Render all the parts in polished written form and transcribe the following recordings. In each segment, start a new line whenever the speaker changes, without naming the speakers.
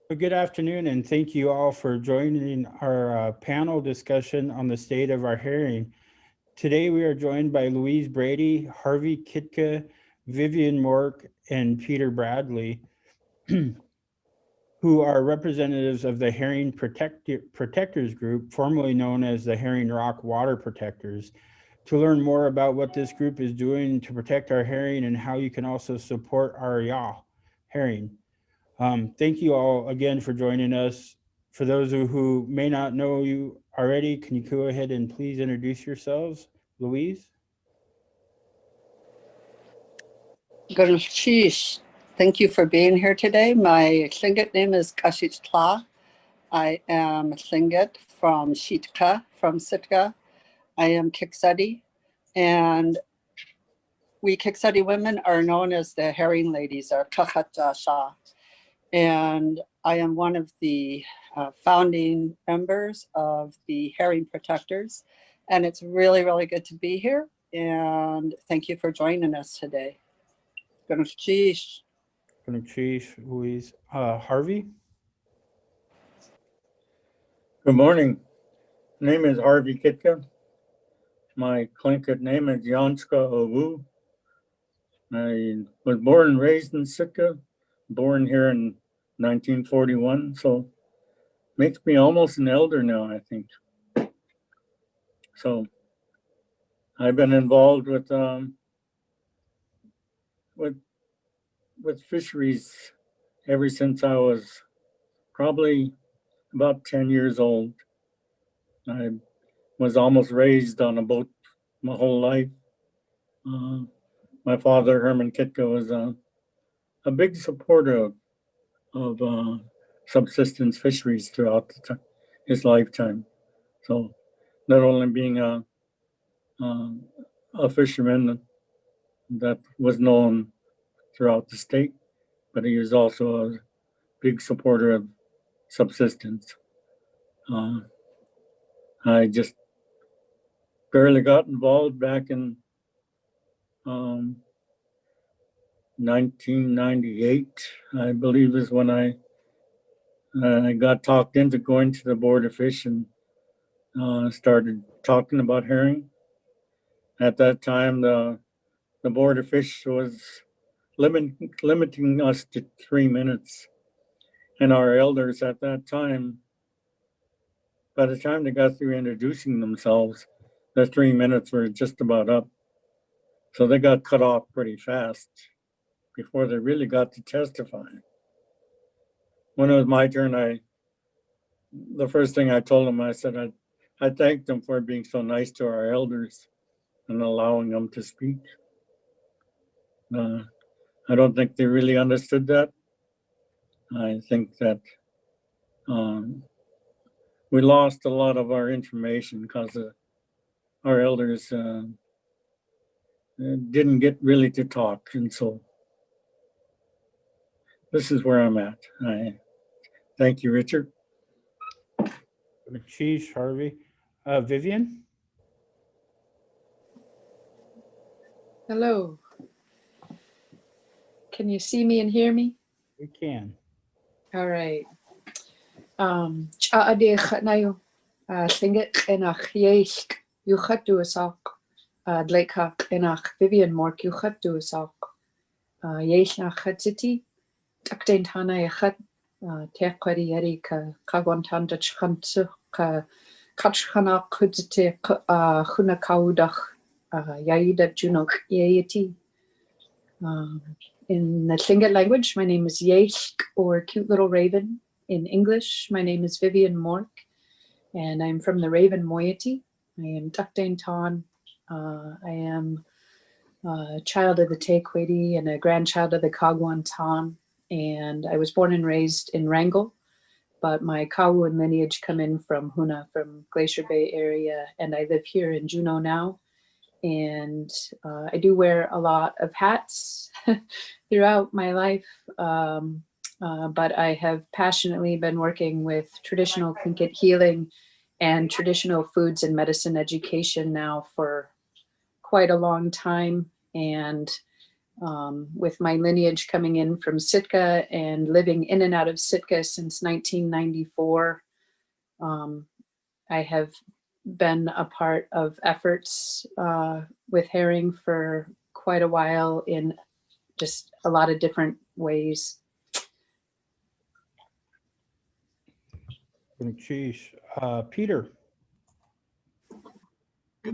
Well, good afternoon, and thank you all for joining our panel discussion on the state of our herring. Today, we are joined by Louise Brady, Harvey Kitka, Vivian Mork, and Peter Bradley, who are representatives of the Herring Protectors Group, formerly known as the Herring Rock Water Protectors, to learn more about what this group is doing to protect our herring and how you can also support our herring. Thank you all again for joining us. For those who may not know you already, can you go ahead and please introduce yourselves? Louise?
Sheesh. Thank you for being here today. My Tlingit name is Kashich Tla. I am Tlingit from Shitka, from Sitka. I am Kiksadi, and we Kiksadi women are known as the herring ladies, or Kakhat. And I am one of the founding members of the Herring Protectors. And it's really, really good to be here. And thank you for joining us today. Sheesh.
Louise. Harvey?
Good morning. Name is Harvey Kitka. My Tlingit name is Janska Owu. I was born and raised in Sitka, born here in 1941, so makes me almost an elder now, I think. So I've been involved with fisheries ever since I was probably about 10 years old. I was almost raised on a boat my whole life. My father, Herman Kitka, was a big supporter of subsistence fisheries throughout his lifetime. So, not only being a fisherman that was known throughout the state, but he was also a big supporter of subsistence. Uh, I just barely got involved back in 1998, I believe, is when I got talked into going to the Board of Fish and started talking about herring. At that time, the Board of Fish was limiting us to 3 minutes. And our elders at that time, by the time they got through introducing themselves, the 3 minutes were just about up. So they got cut off pretty fast before they really got to testify. When it was my turn, the first thing I told them, I said, I thanked them for being so nice to our elders and allowing them to speak. I don't think they really understood that. I think that we lost a lot of our information because our elders didn't get really to talk. And so this is where I'm at. I thank you, Richard.
Sheesh, Harvey. Vivian?
Hello. Can you see me and hear me?
We can.
All right. Cha'ade chatnayo. Singit enach yeishk. Yuchat duasak. Dlekak enach Vivian Mork yuchat duasak. Yesh nach chatziti. Takdain tana yachat. Tekwari yeri ka kagwantan dat chantsu ka kachchana kudzite chuna kaudach. Yaida junok yeti. In the Tlingit language, my name is Yeishk, or Cute Little Raven. In English, my name is Vivian Mork, and I'm from the Raven moiety. I am Duckdane Ton. I am a child of the Tequati and a grandchild of the Kagwan Ton. And I was born and raised in Wrangell, but my Kagwan lineage come in from Huna, from Glacier Bay area, and I live here in Juneau now. And I do wear a lot of hats throughout my life, but I have passionately been working with traditional Tlingit healing and traditional foods and medicine education now for quite a long time. And with my lineage coming in from Sitka and living in and out of Sitka since 1994. I have been a part of efforts with herring for quite a while in just a lot of different ways.
Geez. Peter.
My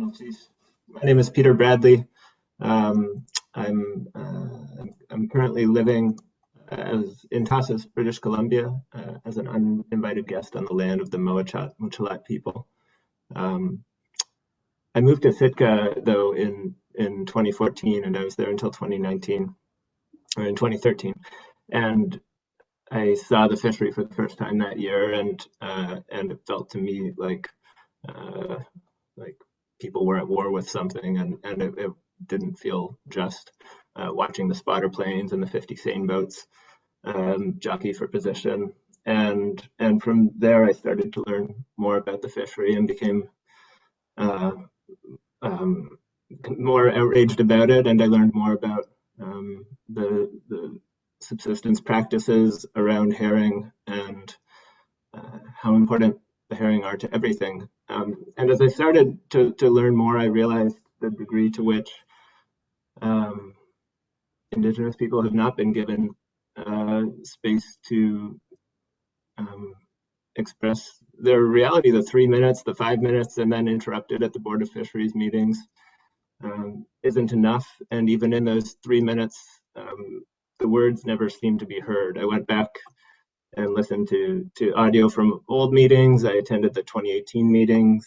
name is Peter Bradley. I'm currently living in Tassos, British Columbia, as an uninvited guest on the land of the Mochalat people. I moved to Sitka though in 2014, and I was there until 2019 or in 2013, and I saw the fishery for the first time that year, and it felt to me like people were at war with something, and it didn't feel just. Watching the spotter planes and the 50 seine boats jockey for position, and from there I started to learn more about the fishery and became more outraged about it, and I learned more about the subsistence practices around herring and how important the herring are to everything. And as I started to learn more, I realized the degree to which Indigenous people have not been given space to express their reality. The 3 minutes, the 5 minutes, and then interrupted at the Board of Fisheries meetings isn't enough. And even in those 3 minutes, the words never seem to be heard. I went back and listened to audio from old meetings. I attended the 2018 meetings.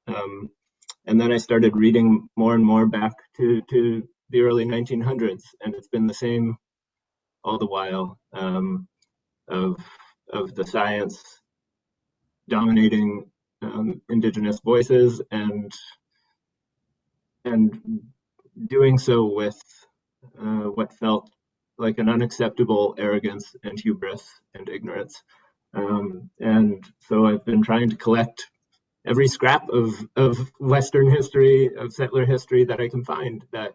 And then I started reading more and more back to the early 1900s, and it's been the same all the while, of the science dominating Indigenous voices and doing so with what felt like an unacceptable arrogance and hubris and ignorance. And so I've been trying to collect every scrap of Western history, of settler history that I can find that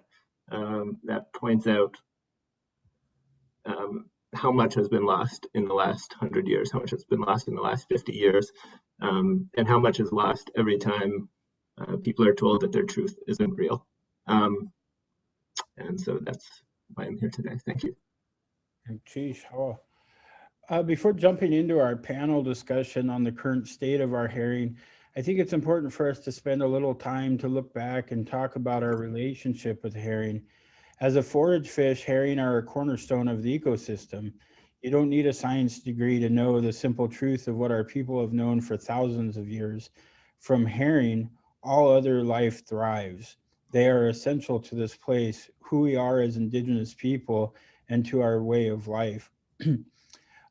points out how much has been lost in the last 100 years, how much has been lost in the last 50 years, and how much is lost every time people are told that their truth isn't real. And so that's why I'm here today. Thank you.
Geez. Oh. Before jumping into our panel discussion on the current state of our herring, I think it's important for us to spend a little time to look back and talk about our relationship with herring. As a forage fish, herring are a cornerstone of the ecosystem. You don't need a science degree to know the simple truth of what our people have known for thousands of years. From herring, all other life thrives. They are essential to this place, who we are as Indigenous people, and to our way of life.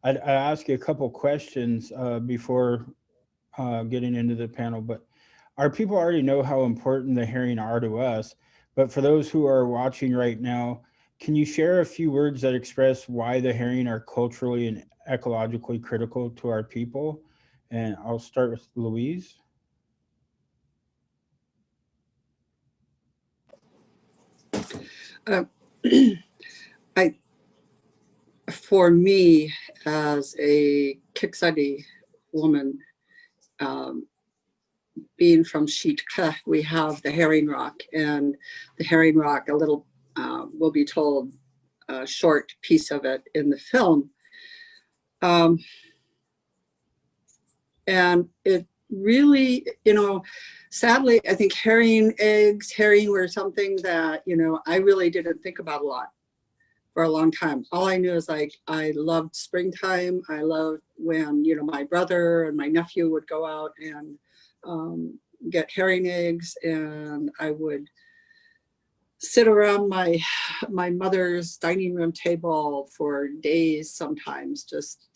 I'd ask you a couple questions before getting into the panel, but our people already know how important the herring are to us. But for those who are watching right now, can you share a few words that express why the herring are culturally and ecologically critical to our people? And I'll start with Louise.
For me, as a Kiksadi woman, being from Sitka, we have the herring rock, and the herring rock, a little, will be told a short piece of it in the film. And it really, sadly, I think herring were something that, I really didn't think about a lot for a long time. All I knew is I loved springtime. I loved when, my brother and my nephew would go out and get herring eggs, and I would sit around my mother's dining room table for days sometimes, just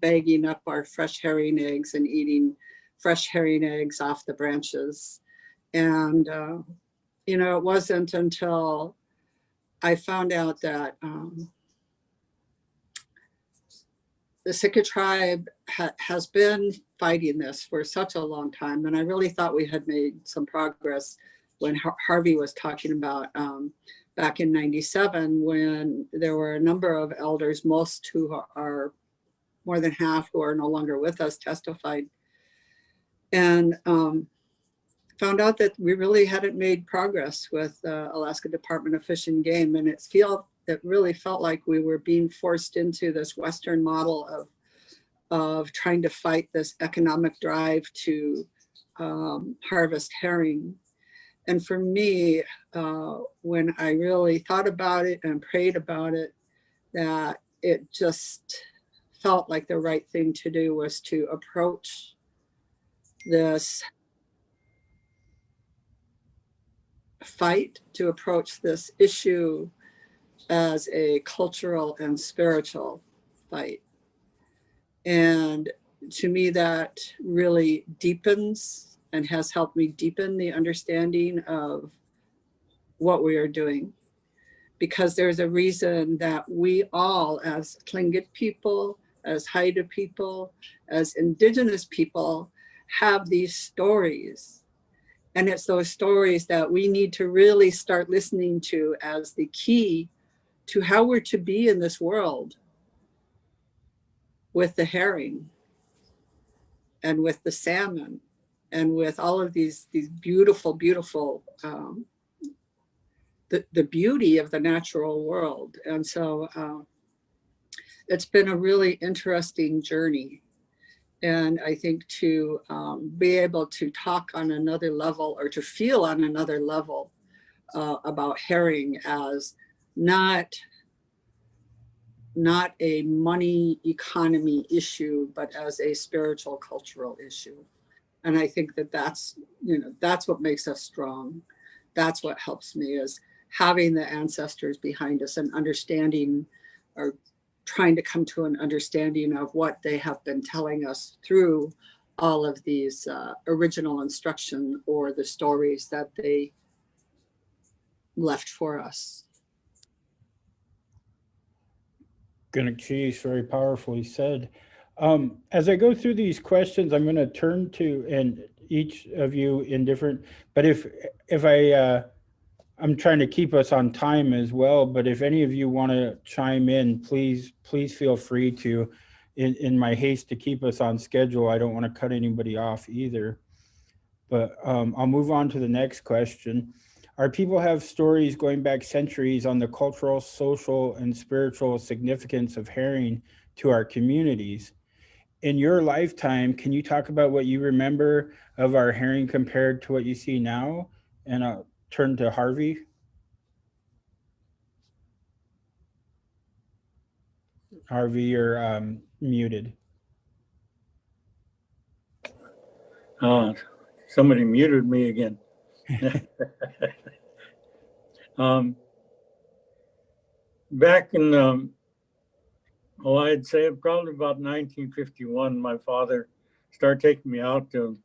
bagging up our fresh herring eggs and eating fresh herring eggs off the branches. And, it wasn't until I found out that the Sitka tribe has been fighting this for such a long time. And I really thought we had made some progress when Harvey was talking about back in 97 when there were a number of elders, most who are more than half who are no longer with us, testified, and found out that we really hadn't made progress with Alaska Department of Fish and Game. And it really felt like we were being forced into this Western model of trying to fight this economic drive to harvest herring. And for me, when I really thought about it and prayed about it, that it just felt like the right thing to do was to approach this fight, to approach this issue as a cultural and spiritual fight. And to me, that really deepens and has helped me deepen the understanding of what we are doing. Because there's a reason that we all, as Tlingit people, as Haida people, as Indigenous people, have these stories. And it's those stories that we need to really start listening to as the key to how we're to be in this world with the herring and with the salmon and with all of these beautiful, beautiful, the beauty of the natural world. And so it's been a really interesting journey. And I think to be able to talk on another level or to feel on another level about herring as not a money economy issue, but as a spiritual cultural issue. And I think that's what makes us strong. That's what helps me, is having the ancestors behind us and understanding, or trying to come to an understanding of what they have been telling us through all of these original instruction or the stories that they left for us.
Geez, very powerfully said. As I go through these questions, I'm going to turn to, and each of you in different, but if I'm trying to keep us on time as well, but if any of you want to chime in, please feel free to. In my haste to keep us on schedule, I don't want to cut anybody off either. But I'll move on to the next question. Our people have stories going back centuries on the cultural, social, and spiritual significance of herring to our communities. In your lifetime, can you talk about what you remember of our herring compared to what you see now? And I'll turn to Harvey. Harvey, you're muted.
Somebody muted me again. Back in, I'd say probably about 1951, my father started taking me out to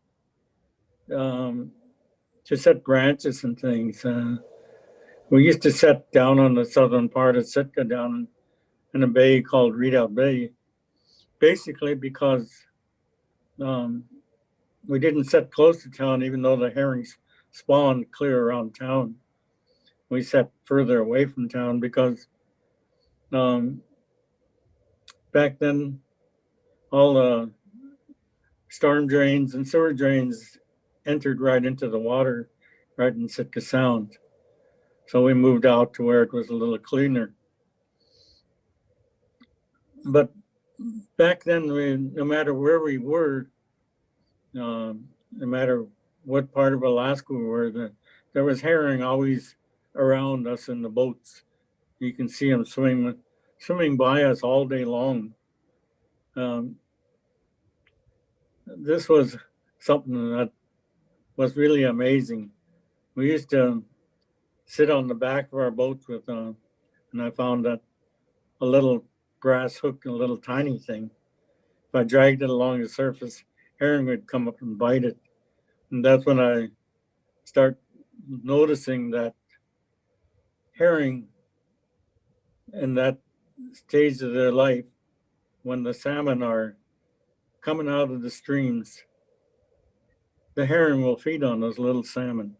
set branches and things. We used to set down on the southern part of Sitka, down in a bay called Redoubt Bay, basically because we didn't set close to town, even though the herrings spawned clear around town. We set further away from town because back then, all the storm drains and sewer drains entered right into the water, right in Sitka Sound. So we moved out to where it was a little cleaner. But back then, no matter where we were, no matter what part of Alaska we were, there was herring always around us in the boats. You can see them swimming by us all day long. This was something that was really amazing. We used to sit on the back of our boats with, and I found that a little brass hook and a little tiny thing. If I dragged it along the surface, herring would come up and bite it. And that's when I start noticing that herring in that stage of their life, when the salmon are coming out of the streams, the herring will feed on those little salmon.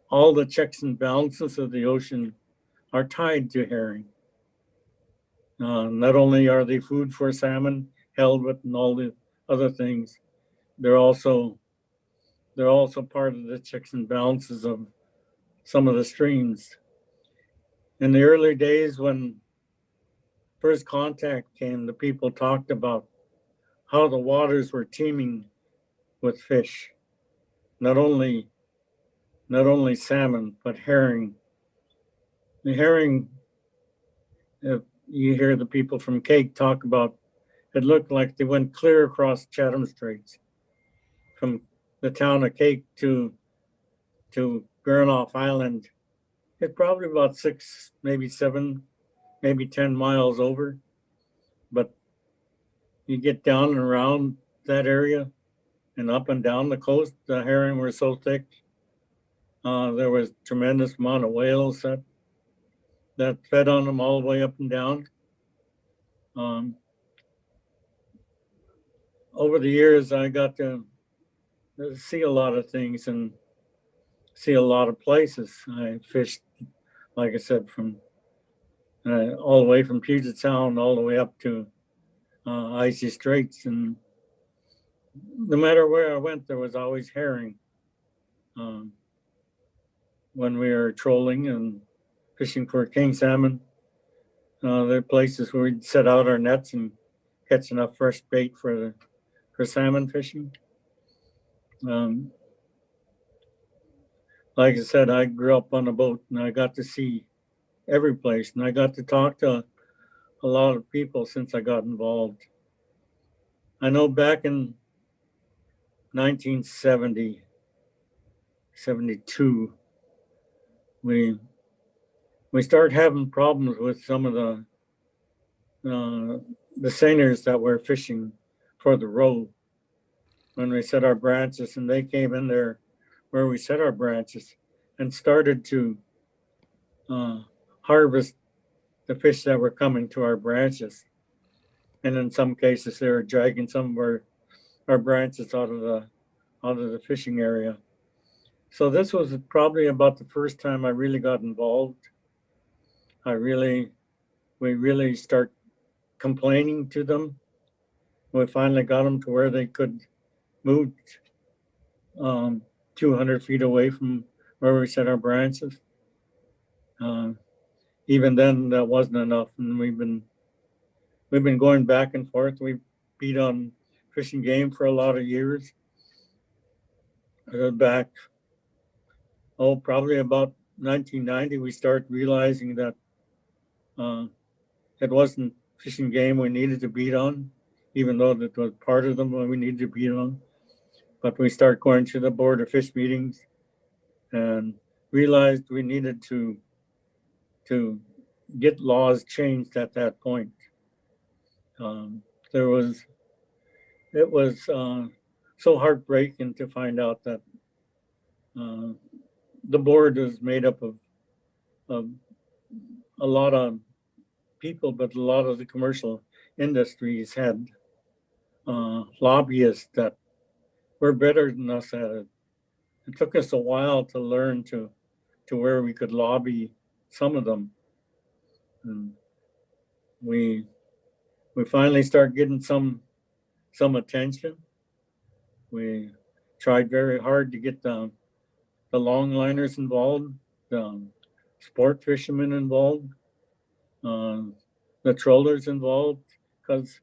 all the checks and balances of the ocean are tied to herring. Not only are they food for salmon, halibut, and all the other things, they're also part of the checks and balances of some of the streams. In the early days when first contact came, the people talked about how the waters were teeming with fish, not only salmon, but herring. The herring, if you hear the people from Cape talk about, it looked like they went clear across Chatham Straits from the town of Cape to Gurnoff Island. It's probably about 6, maybe 7, maybe 10 miles over. But you get down and around that area and up and down the coast, the herring were so thick. There was tremendous amount of whales that fed on them all the way up and down. Over the years, I got to see a lot of things and see a lot of places. I fished, like I said, from all the way from Puget Sound all the way up to Icy Straits, and no matter where I went, there was always herring. When we were trolling and fishing for king salmon, there are places where we'd set out our nets and catch enough fresh bait for salmon fishing. Like I said, I grew up on a boat and I got to see every place, and I got to talk to a lot of people since I got involved. I know back in 1970, 72, we started having problems with some of the seiners that were fishing for the roe when we set our branches, and they came in there where we set our branches and started to harvest the fish that were coming to our branches. And in some cases, they were dragging some of our branches out of the fishing area. So this was probably about the first time I really got involved. We really start complaining to them. We finally got them to where they could move 200 feet away from where we set our branches. Even then, that wasn't enough, and we've been going back and forth. We beat on Fish and Game for a lot of years. Back, probably about 1990, we started realizing that it wasn't Fish and Game we needed to beat on, even though that was part of them we needed to beat on. But we started going to the Board of Fish meetings and realized we needed to get laws changed at that point. It was so heartbreaking to find out that the board was made up of a lot of people, but a lot of the commercial industries had lobbyists that were better than us at it. It took us a while to learn to where we could lobby some of them. And we finally start getting some attention. We tried very hard to get the longliners involved, the sport fishermen involved, the trollers involved, because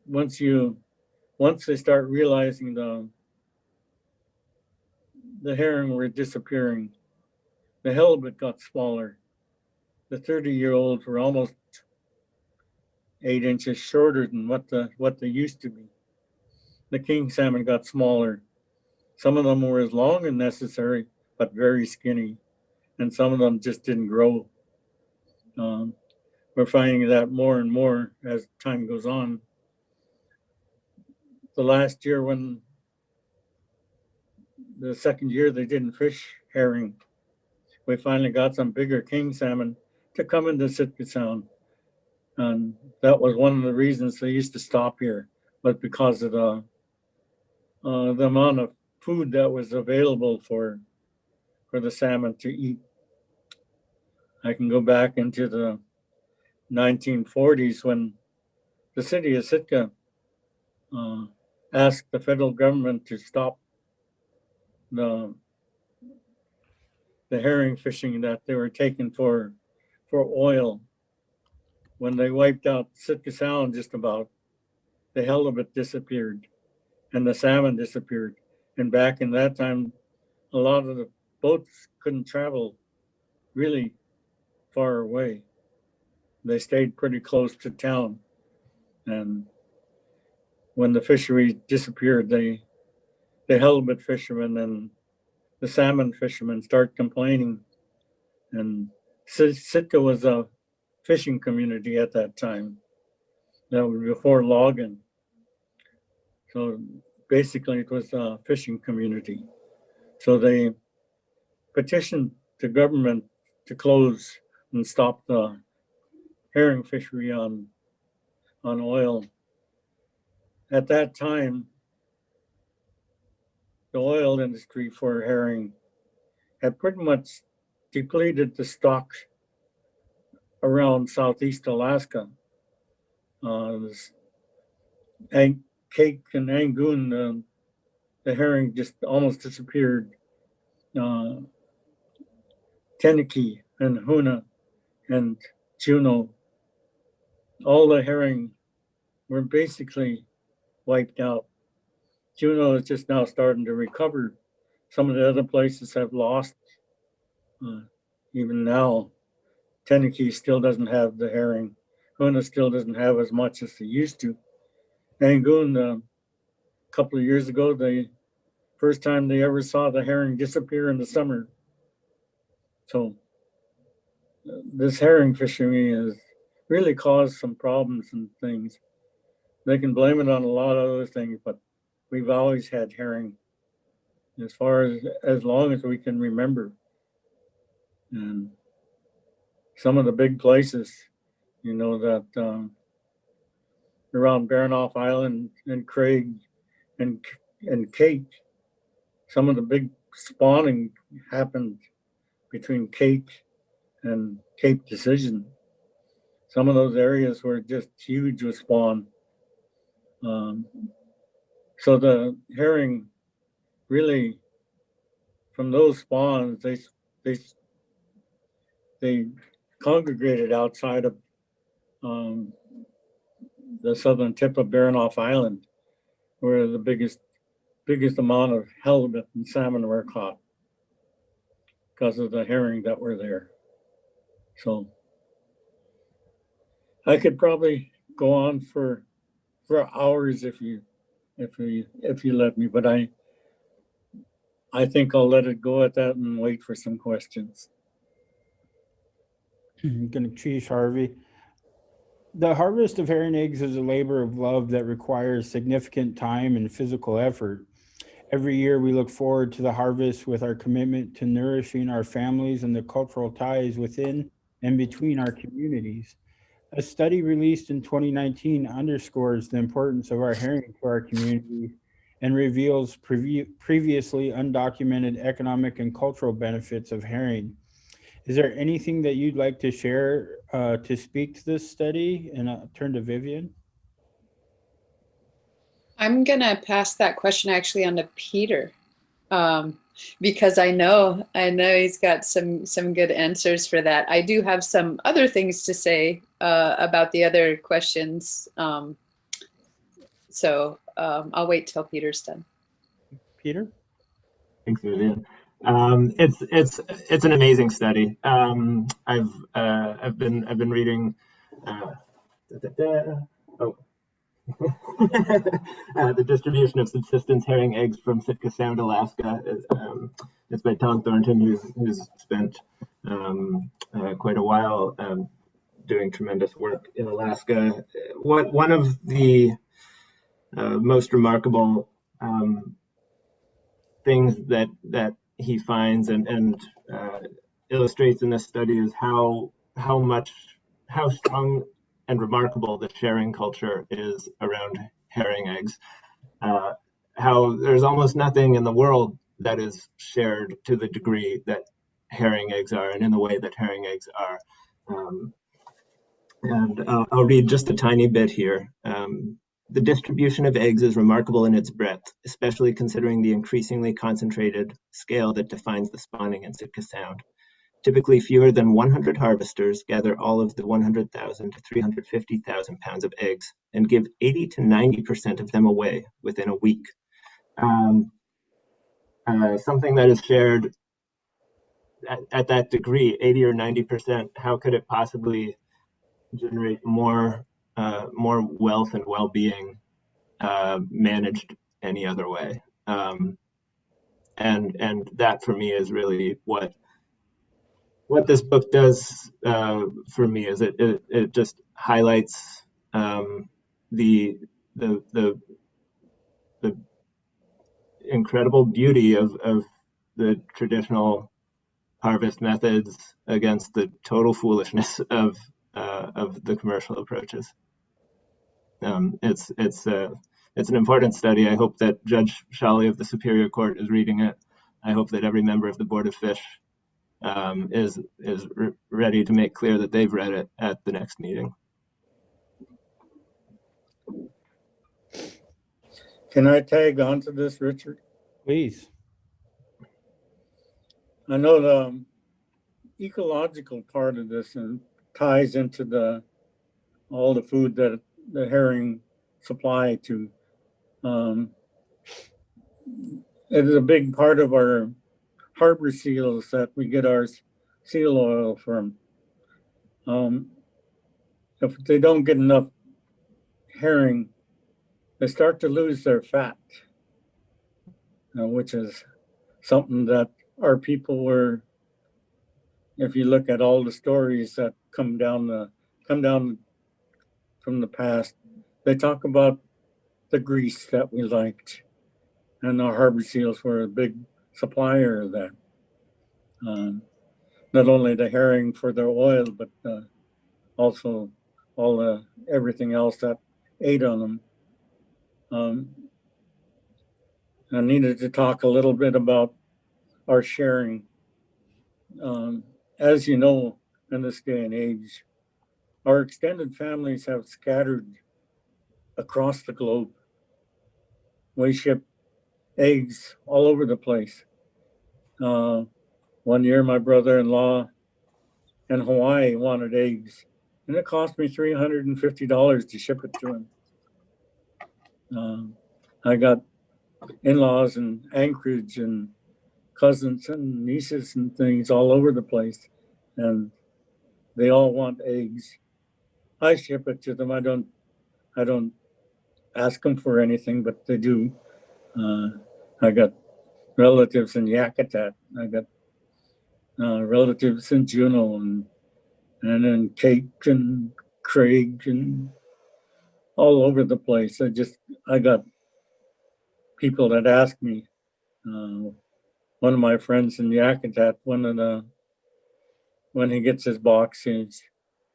once they start realizing the herring were disappearing, the halibut got smaller. The 30-year-olds were almost 8 inches shorter than what they used to be. The king salmon got smaller. Some of them were as long as necessary, but very skinny, and some of them just didn't grow. We're finding that more and more as time goes on. The last year, when the second year they didn't fish herring, we finally got some bigger king salmon to come into Sitka Sound. And that was one of the reasons they used to stop here, but because of the amount of food that was available for for the salmon to eat. I can go back into the 1940s when the city of Sitka asked the federal government to stop the herring fishing that they were taking for oil. When they wiped out Sitka Sound just about, the halibut disappeared and the salmon disappeared. And back in that time, a lot of the boats couldn't travel really far away. They stayed pretty close to town. And when the fishery disappeared, the halibut fishermen and the salmon fishermen start complaining. And Sitka was a fishing community at that time. That was before logging. So basically it was a fishing community. So they petitioned the government to close and stop the herring fishery on oil. At that time, the oil industry for herring had pretty much depleted the stock around Southeast Alaska. And Cake and Angoon, the herring just almost disappeared. Teneke and Hoona and Juneau, all the herring were basically wiped out. Juneau is just now starting to recover. Some of the other places have lost. Even now, Teneke still doesn't have the herring. Hoona still doesn't have as much as they used to. Angoon, a couple of years ago, the first time they ever saw the herring disappear in the summer. So this herring fishery has really caused some problems and things. They can blame it on a lot of other things, but we've always had herring as far as long as we can remember. And some of the big places, you know, that around Baranoff Island and Craig and Cake, some of the big spawning happened between Cake and Cape Decision. Some of those areas were just huge with spawn. So the herring really, from those spawns, they congregated outside of the southern tip of Baranoff Island, where the biggest amount of halibut and salmon were caught because of the herring that were there. So I could probably go on for hours if you let me, but I think I'll let it go at that and wait for some questions.
Chief Harvey. The harvest of herring eggs is a labor of love that requires significant time and physical effort. Every year we look forward to the harvest with our commitment to nourishing our families and the cultural ties within and between our communities. A study released in 2019 underscores the importance of our herring to our community and reveals previously undocumented economic and cultural benefits of herring. Is there anything that you'd like to share to speak to this study? And I'll turn to Vivian.
I'm gonna pass that question actually on to Peter, because I know he's got some good answers for that. I do have some other things to say about the other questions, so I'll wait till Peter's done.
Peter?
Thanks, Vivian. It's an amazing study. I've been reading. The distribution of subsistence herring eggs from Sitka Sound, Alaska. It's by Tom Thornton, who's spent quite a while doing tremendous work in Alaska. One of the most remarkable things that he finds and illustrates in this study is how strong and remarkable the sharing culture is around herring eggs. How there's almost nothing in the world that is shared to the degree that herring eggs are and in the way that herring eggs are. And I'll read just a tiny bit here. The distribution of eggs is remarkable in its breadth, especially considering the increasingly concentrated scale that defines the spawning in Sitka Sound. Typically, fewer than 100 harvesters gather all of the 100,000 to 350,000 pounds of eggs and give 80 to 90% of them away within a week. Something that is shared at that degree, 80 or 90%, how could it possibly generate more wealth and well-being managed any other way? And that for me is really what this book does for me. Is it just highlights the incredible beauty of the traditional harvest methods against the total foolishness of the commercial approaches. It's an important study. I hope that Judge Shawley of the Superior Court is reading it. I hope that every member of the Board of Fish is ready to make clear that they've read it at the next meeting.
Can I tag on to this, Richard?
Please.
I know the ecological part of this and ties into all the food that the herring supply to. It is a big part of our harbor seals that we get our seal oil from. If they don't get enough herring, they start to lose their fat, which is something that our people were. If you look at all the stories that come down from the past, they talk about the grease that we liked, and the harbor seals were a big supplier of that. Not only the herring for their oil, but also everything else that ate on them. I needed to talk a little bit about our sharing. As you know, in this day and age, our extended families have scattered across the globe. We ship eggs all over the place. One year, my brother-in-law in Hawaii wanted eggs, and it cost me $350 to ship it to him. I got in-laws in Anchorage and cousins and nieces and things all over the place, and they all want eggs. I ship it to them. I don't ask them for anything, but they do. I got relatives in Yakutat. I got relatives in Juneau and in Cape and Craig and all over the place. I got people that ask me. One of my friends in Yakutat, when he gets his box,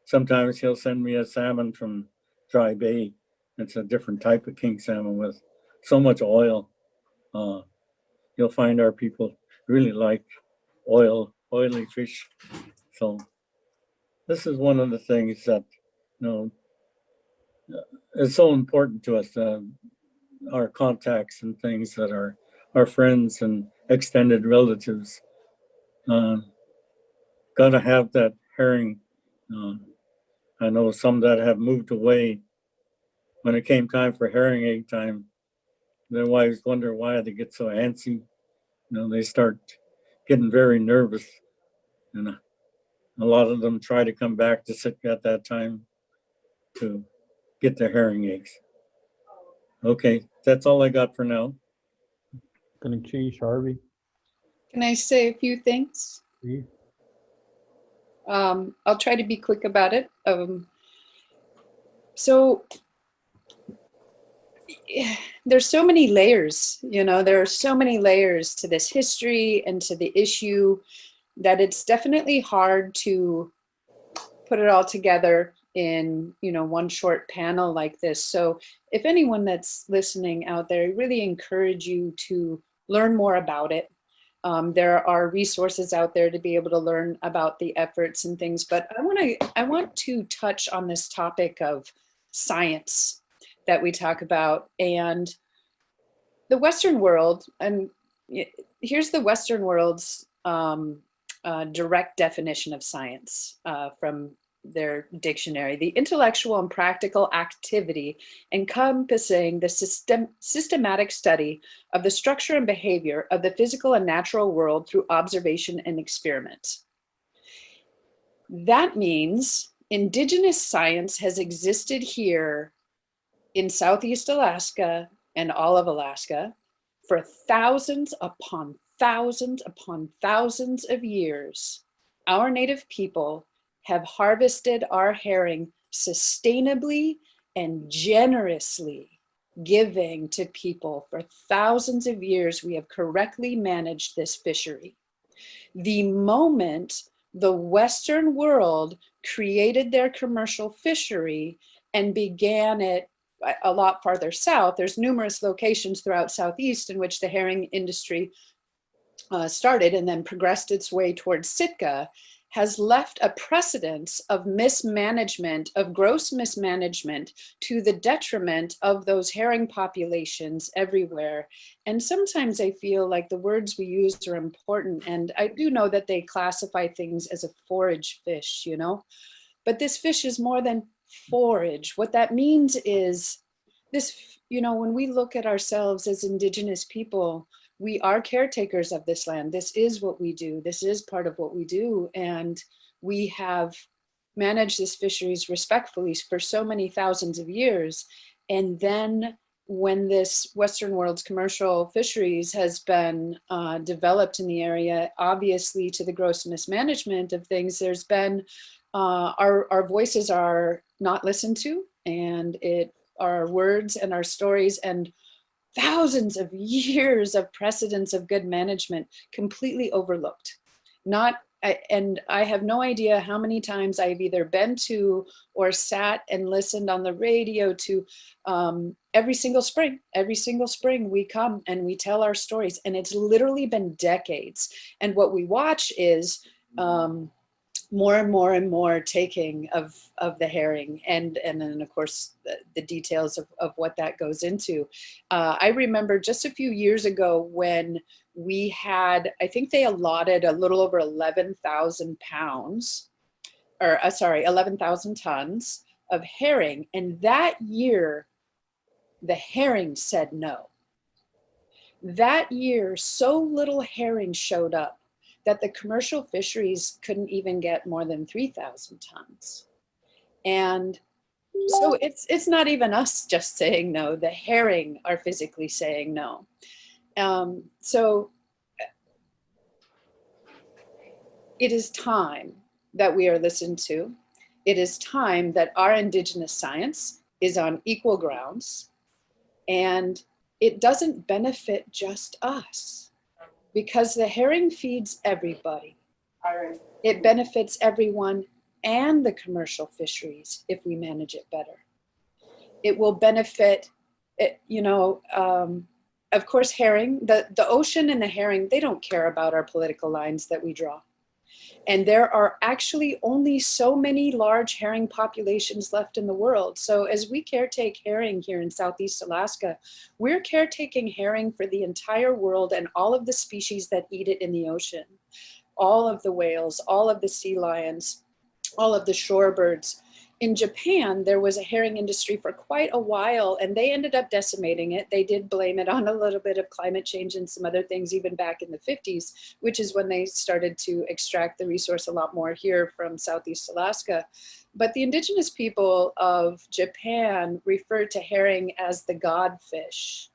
sometimes he'll send me a salmon from Dry Bay. It's a different type of king salmon with so much oil. You'll find our people really like oily fish. So this is one of the things that, is so important to us, our contacts and things that our friends and extended relatives got to have that herring. I know some that have moved away. When it came time for herring egg time, their wives wonder why they get so antsy. They start getting very nervous, and a lot of them try to come back to Sitka at that time to get their herring eggs. Okay, that's all I got for now.
Gonna change Harvey.
Can I say a few things?
Please.
I'll try to be quick about it. So there's so many layers, there are so many layers to this history and to the issue that it's definitely hard to put it all together in, one short panel like this. So if anyone that's listening out there, I really encourage you to learn more about it. There are resources out there to be able to learn about the efforts and things, but I want to touch on this topic of science that we talk about, and the Western world. And here's the Western world's direct definition of science from their dictionary: the intellectual and practical activity encompassing the systematic study of the structure and behavior of the physical and natural world through observation and experiment. That means indigenous science has existed here in Southeast Alaska and all of Alaska for thousands upon thousands upon thousands of years. Our native people have harvested our herring sustainably and generously, giving to people for thousands of years. We have correctly managed this fishery. The moment the Western world created their commercial fishery and began it a lot farther south, there's numerous locations throughout Southeast in which the herring industry started and then progressed its way towards Sitka, has left a precedence of mismanagement, of gross mismanagement, to the detriment of those herring populations everywhere. And sometimes I feel like the words we use are important. And I do know that they classify things as a forage fish, you know, but this fish is more than forage. What that means is this, you know, when we look at ourselves as Indigenous people, we are caretakers of this land. This is what we do. This is part of what we do. And we have managed this fisheries respectfully for so many thousands of years. And then when this Western world's commercial fisheries has been developed in the area, obviously to the gross mismanagement of things, there's been, our voices are not listened to, and our words and our stories and thousands of years of precedents of good management completely overlooked. And I have no idea how many times I've either been to or sat and listened on the radio to every single spring we come and we tell our stories, and it's literally been decades. And what we watch is more and more and more taking of the herring, and then of course the details of what that goes into. I remember just a few years ago when we had, I think they allotted a little over 11,000 pounds, or 11,000 tons of herring. And that year, the herring said no. That year, so little herring showed up that the commercial fisheries couldn't even get more than 3,000 tons. And so it's not even us just saying no, the herring are physically saying no. So it is time that we are listened to. It is time that our Indigenous science is on equal grounds, and it doesn't benefit just us, because the herring feeds everybody. It benefits everyone and the commercial fisheries if we manage it better. It will benefit, of course, herring, the ocean and the herring, they don't care about our political lines that we draw. And there are actually only so many large herring populations left in the world. So as we caretake herring here in Southeast Alaska, we're caretaking herring for the entire world and all of the species that eat it in the ocean. All of the whales, all of the sea lions, all of the shorebirds. In Japan, there was a herring industry for quite a while, and they ended up decimating it. They did blame it on a little bit of climate change and some other things, even back in the 50s, which is when they started to extract the resource a lot more here from Southeast Alaska. But the indigenous people of Japan refer to herring as the god fish.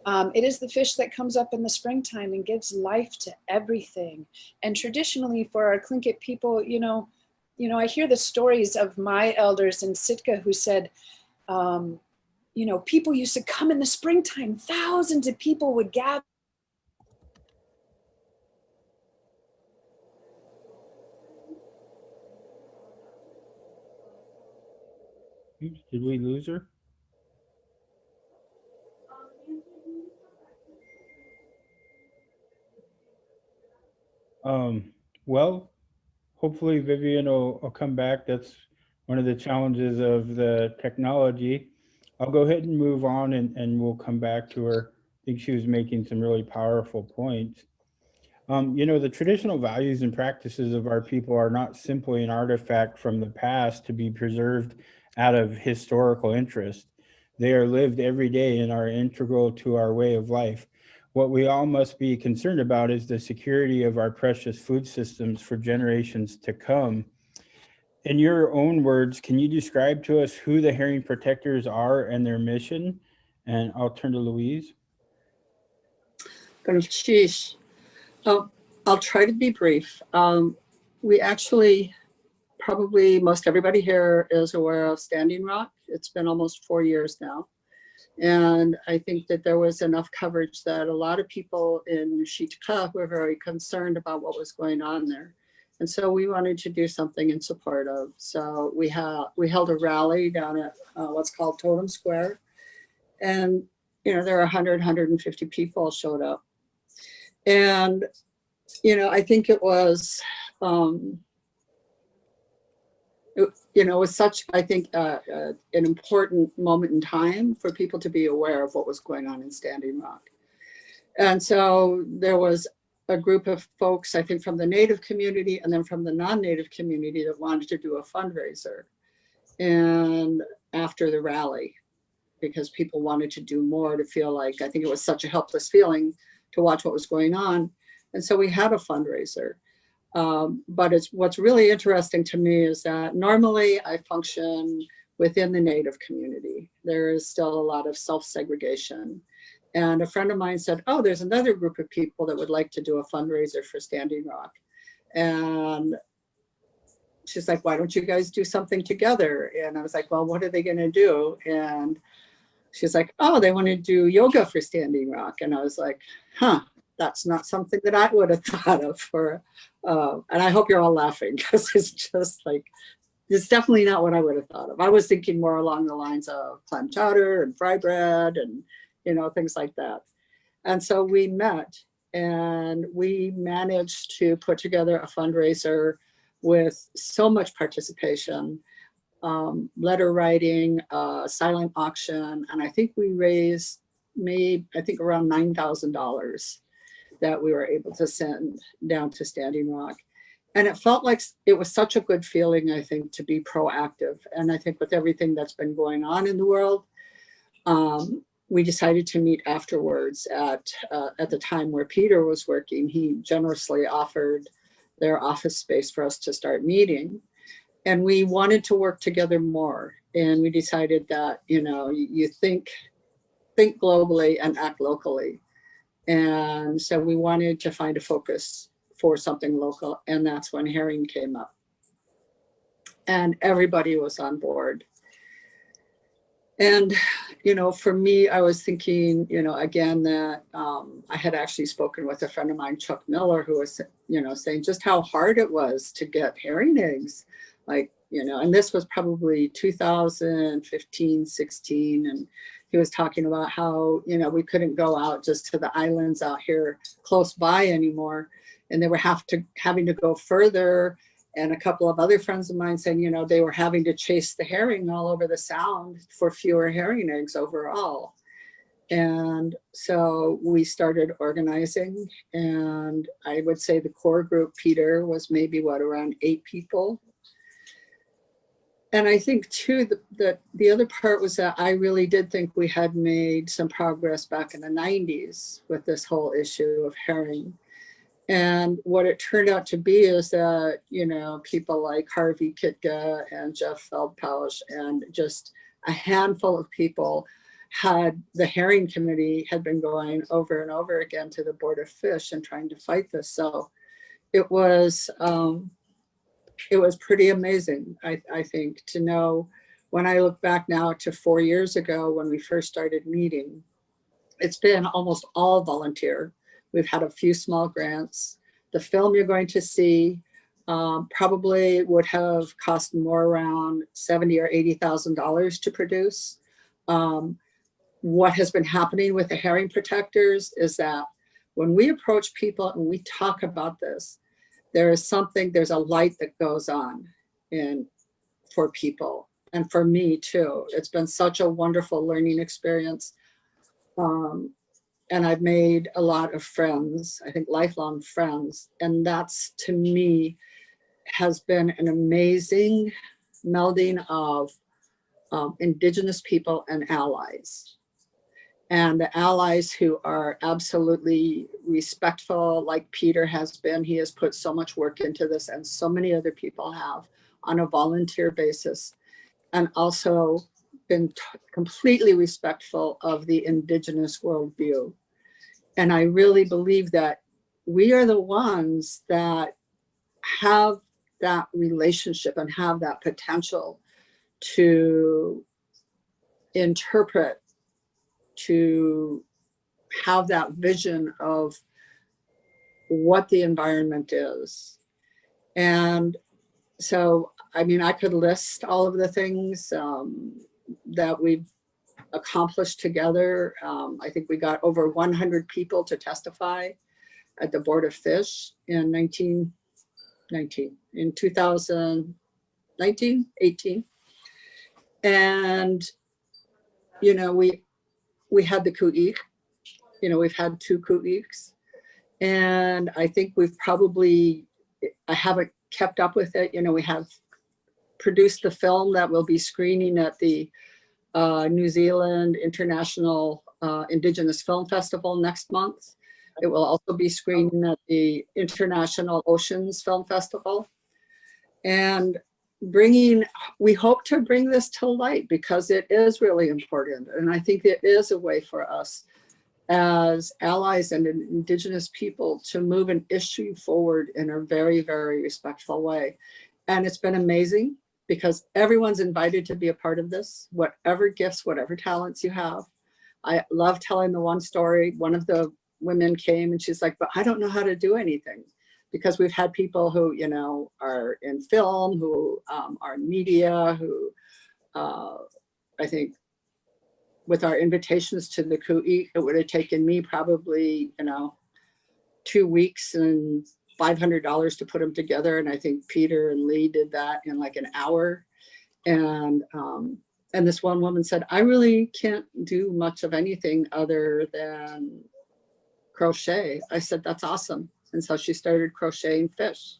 It is the fish that comes up in the springtime and gives life to everything. And traditionally for our Tlingit people, I hear the stories of my elders in Sitka who said, people used to come in the springtime, thousands of people would gather.
Did we lose her? Well, hopefully Vivian will come back. That's one of the challenges of the technology. I'll go ahead and move on and we'll come back to her. I think she was making some really powerful points. The traditional values and practices of our people are not simply an artifact from the past to be preserved out of historical interest. They are lived every day and are integral to our way of life. What we all must be concerned about is the security of our precious food systems for generations to come. In your own words, can you describe to us who the herring protectors are and their mission? And I'll turn to Louise.
Sheesh. I'll try to be brief. We actually, probably most everybody here is aware of Standing Rock. It's been almost 4 years now. And I think that there was enough coverage that a lot of people in Shitka were very concerned about what was going on there. And so we wanted to do something in support of. So we held a rally down at what's called Totem Square. And, there were 100, 150 people showed up. And, I think it was, it was such, I think, an important moment in time for people to be aware of what was going on in Standing Rock. And so there was a group of folks, I think, from the Native community and then from the non-Native community that wanted to do a fundraiser. And after the rally, because people wanted to do more, to feel like, I think it was such a helpless feeling to watch what was going on. And so we had a fundraiser. But what's really interesting to me is that normally I function within the Native community. There is still a lot of self-segregation. And a friend of mine said, oh, there's another group of people that would like to do a fundraiser for Standing Rock. And she's like, why don't you guys do something together? And I was like, well, what are they going to do? And she's like, oh, they want to do yoga for Standing Rock. And I was like, that's not something that I would have thought of and I hope you're all laughing, because it's just like, it's definitely not what I would have thought of. I was thinking more along the lines of clam chowder and fry bread and, things like that. And so we met and we managed to put together a fundraiser with so much participation, letter writing, silent auction. And I think we raised around $9,000 that we were able to send down to Standing Rock. And it felt like it was such a good feeling, I think, to be proactive. And I think with everything that's been going on in the world, we decided to meet afterwards at the time where Peter was working. He generously offered their office space for us to start meeting. And we wanted to work together more. And we decided that, you think globally and act locally. And so we wanted to find a focus for something local. And that's when herring came up. And everybody was on board. And, for me, I was thinking, again, that I had actually spoken with a friend of mine, Chuck Miller, who was, saying just how hard it was to get herring eggs. Like, and this was probably 2015, 16. And he was talking about how, we couldn't go out just to the islands out here close by anymore. And they were having to go further. And a couple of other friends of mine saying, they were having to chase the herring all over the sound for fewer herring eggs overall. And so we started organizing. And I would say the core group, Peter, was maybe around 8 people. And I think too, the other part was that I really did think we had made some progress back in the 90s with this whole issue of herring. And what it turned out to be is that, people like Harvey Kitka and Jeff Feldpausch and just a handful of people the herring committee had been going over and over again to the Board of Fish and trying to fight this. So it was pretty amazing, I think, to know, when I look back now to 4 years ago when we first started meeting, it's been almost all volunteer. We've had a few small grants. The film you're going to see probably would have cost more, around $70,000 or $80,000 to produce. What has been happening with the herring protectors is that when we approach people and we talk about this, there's a light that goes on for people, and for me too. It's been such a wonderful learning experience. And I've made a lot of friends, I think lifelong friends. And that's, to me, has been an amazing melding of Indigenous people and allies. And the allies who are absolutely respectful, like Peter has been. He has put so much work into this, and so many other people have, on a volunteer basis, and also been completely respectful of the Indigenous worldview. And I really believe that we are the ones that have that relationship and have that potential to interpret, to have that vision of what the environment is. And so, I mean, I could list all of the things that we've accomplished together. I think we got over 100 people to testify at the Board of Fish in 2019, 18. And, you know, we had the ku'ik, you know, we've had 2 ku'iks. And I think I haven't kept up with it. You know, we have produced the film that will be screening at the New Zealand International Indigenous Film Festival next month. It will also be screening at the International Oceans Film Festival. And we hope to bring this to light because it is really important. And I think it is a way for us as allies and Indigenous people to move an issue forward in a very, very respectful way. And it's been amazing because everyone's invited to be a part of this, whatever gifts, whatever talents you have. I love telling the one story. One of the women came and she's like, but I don't know how to do anything. Because we've had people who, you know, are in film, who are in media, who I think with our invitations to the ku'ik, it would have taken me probably, you know, 2 weeks and $500 to put them together. And I think Peter and Lee did that in like an hour. And this one woman said, I really can't do much of anything other than crochet. I said, that's awesome. And so she started crocheting fish,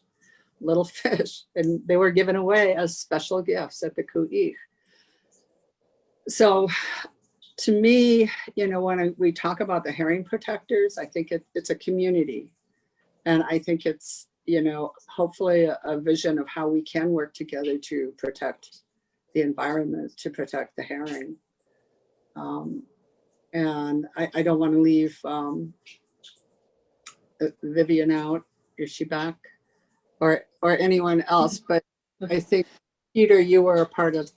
little fish, and they were given away as special gifts at the ku'ik. So to me, you know, when we talk about the herring protectors, I think it's a community. And I think it's, you know, hopefully a vision of how we can work together to protect the environment, to protect the herring. And I don't want to leave Vivian out. Is she back? Or anyone else? But I think, Peter, you were a part of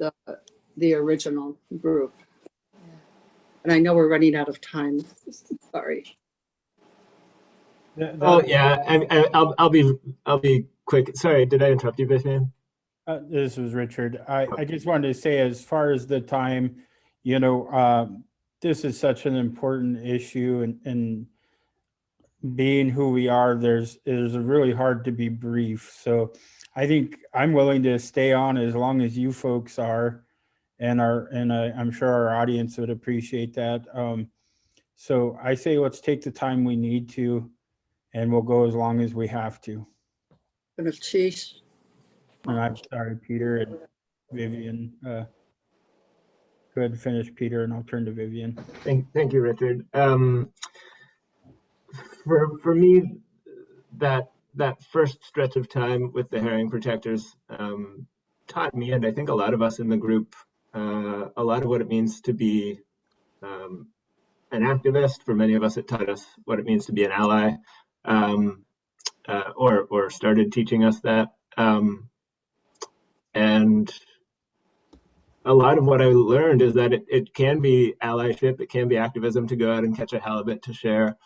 the original group. And I know we're running out of time. Sorry.
Oh yeah, I'll be quick. Sorry, did I interrupt you, Vivian?
This was Richard. I just wanted to say, as far as the time, you know, this is such an important issue, and being who we are, it is really hard to be brief. So I think I'm willing to stay on as long as you folks are, and I'm sure our audience would appreciate that. So I say let's take the time we need to, and we'll go as long as we have to.
And if she's,
And I'm sorry, Peter and Vivian. Go ahead and finish, Peter, and I'll turn to Vivian.
Thank you, Richard. For me, that first stretch of time with the herring protectors taught me, and I think a lot of us in the group, a lot of what it means to be an activist. For many of us, it taught us what it means to be an ally, or started teaching us that. And a lot of what I learned is that it can be allyship, it can be activism to go out and catch a halibut to share.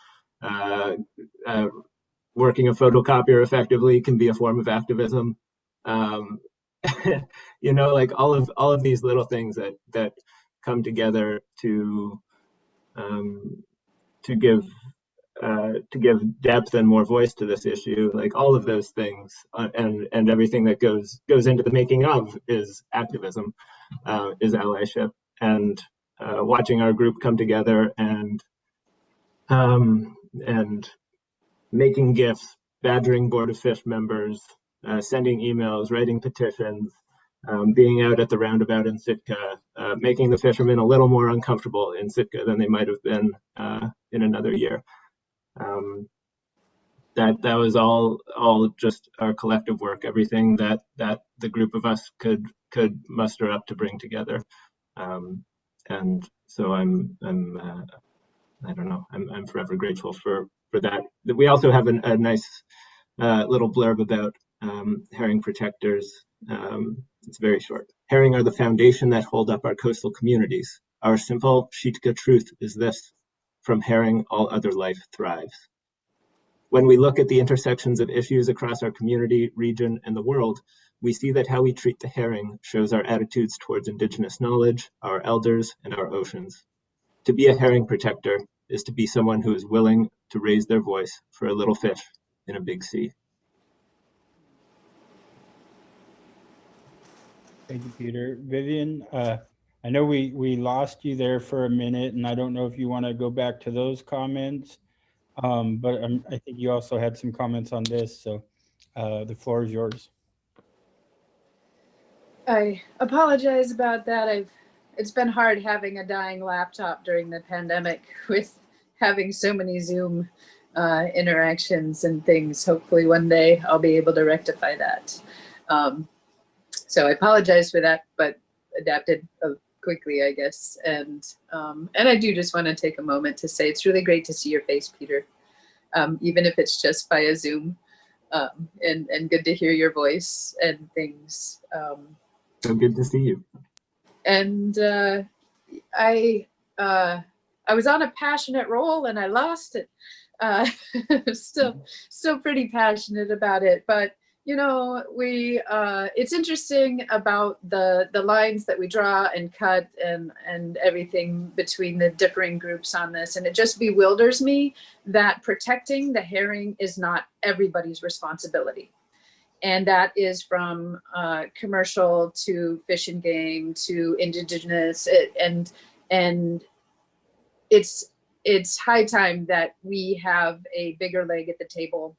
Working a photocopier effectively can be a form of activism. You know, like all of these little things that come together to give to give depth and more voice to this issue, like all of those things, and everything that goes into the making of is activism, is allyship, and watching our group come together and making gifts, badgering Board of Fish members, sending emails, writing petitions, being out at the roundabout in Sitka, making the fishermen a little more uncomfortable in Sitka than they might have been in another year. That was all just our collective work, everything that the group of us could muster up to bring together. And so I'm I don't know, I'm forever grateful for that. We also have a nice little blurb about herring protectors. It's very short. Herring are the foundation that hold up our coastal communities. Our simple Sitka truth is this: from herring, all other life thrives. When we look at the intersections of issues across our community, region, and the world, we see that how we treat the herring shows our attitudes towards Indigenous knowledge, our elders, and our oceans. To be a herring protector is to be someone who is willing to raise their voice for a little fish in a big sea.
Thank you, Peter. Vivian, I know we lost you there for a minute, and I don't know if you want to go back to those comments, but I think you also had some comments on this, so the floor is yours.
I apologize about that. It's been hard having a dying laptop during the pandemic with having so many Zoom interactions and things. Hopefully one day I'll be able to rectify that. So I apologize for that, but adapted quickly, I guess. And I do just want to take a moment to say it's really great to see your face, Peter, even if it's just via Zoom, and good to hear your voice and things.
So good to see you.
And I was on a passionate roll and I lost it. Still pretty passionate about it, but you know, it's interesting about the lines that we draw and cut and everything between the differing groups on this. And it just bewilders me that protecting the herring is not everybody's responsibility. And that is from commercial to fish and game to Indigenous, and it's high time that we have a bigger leg at the table.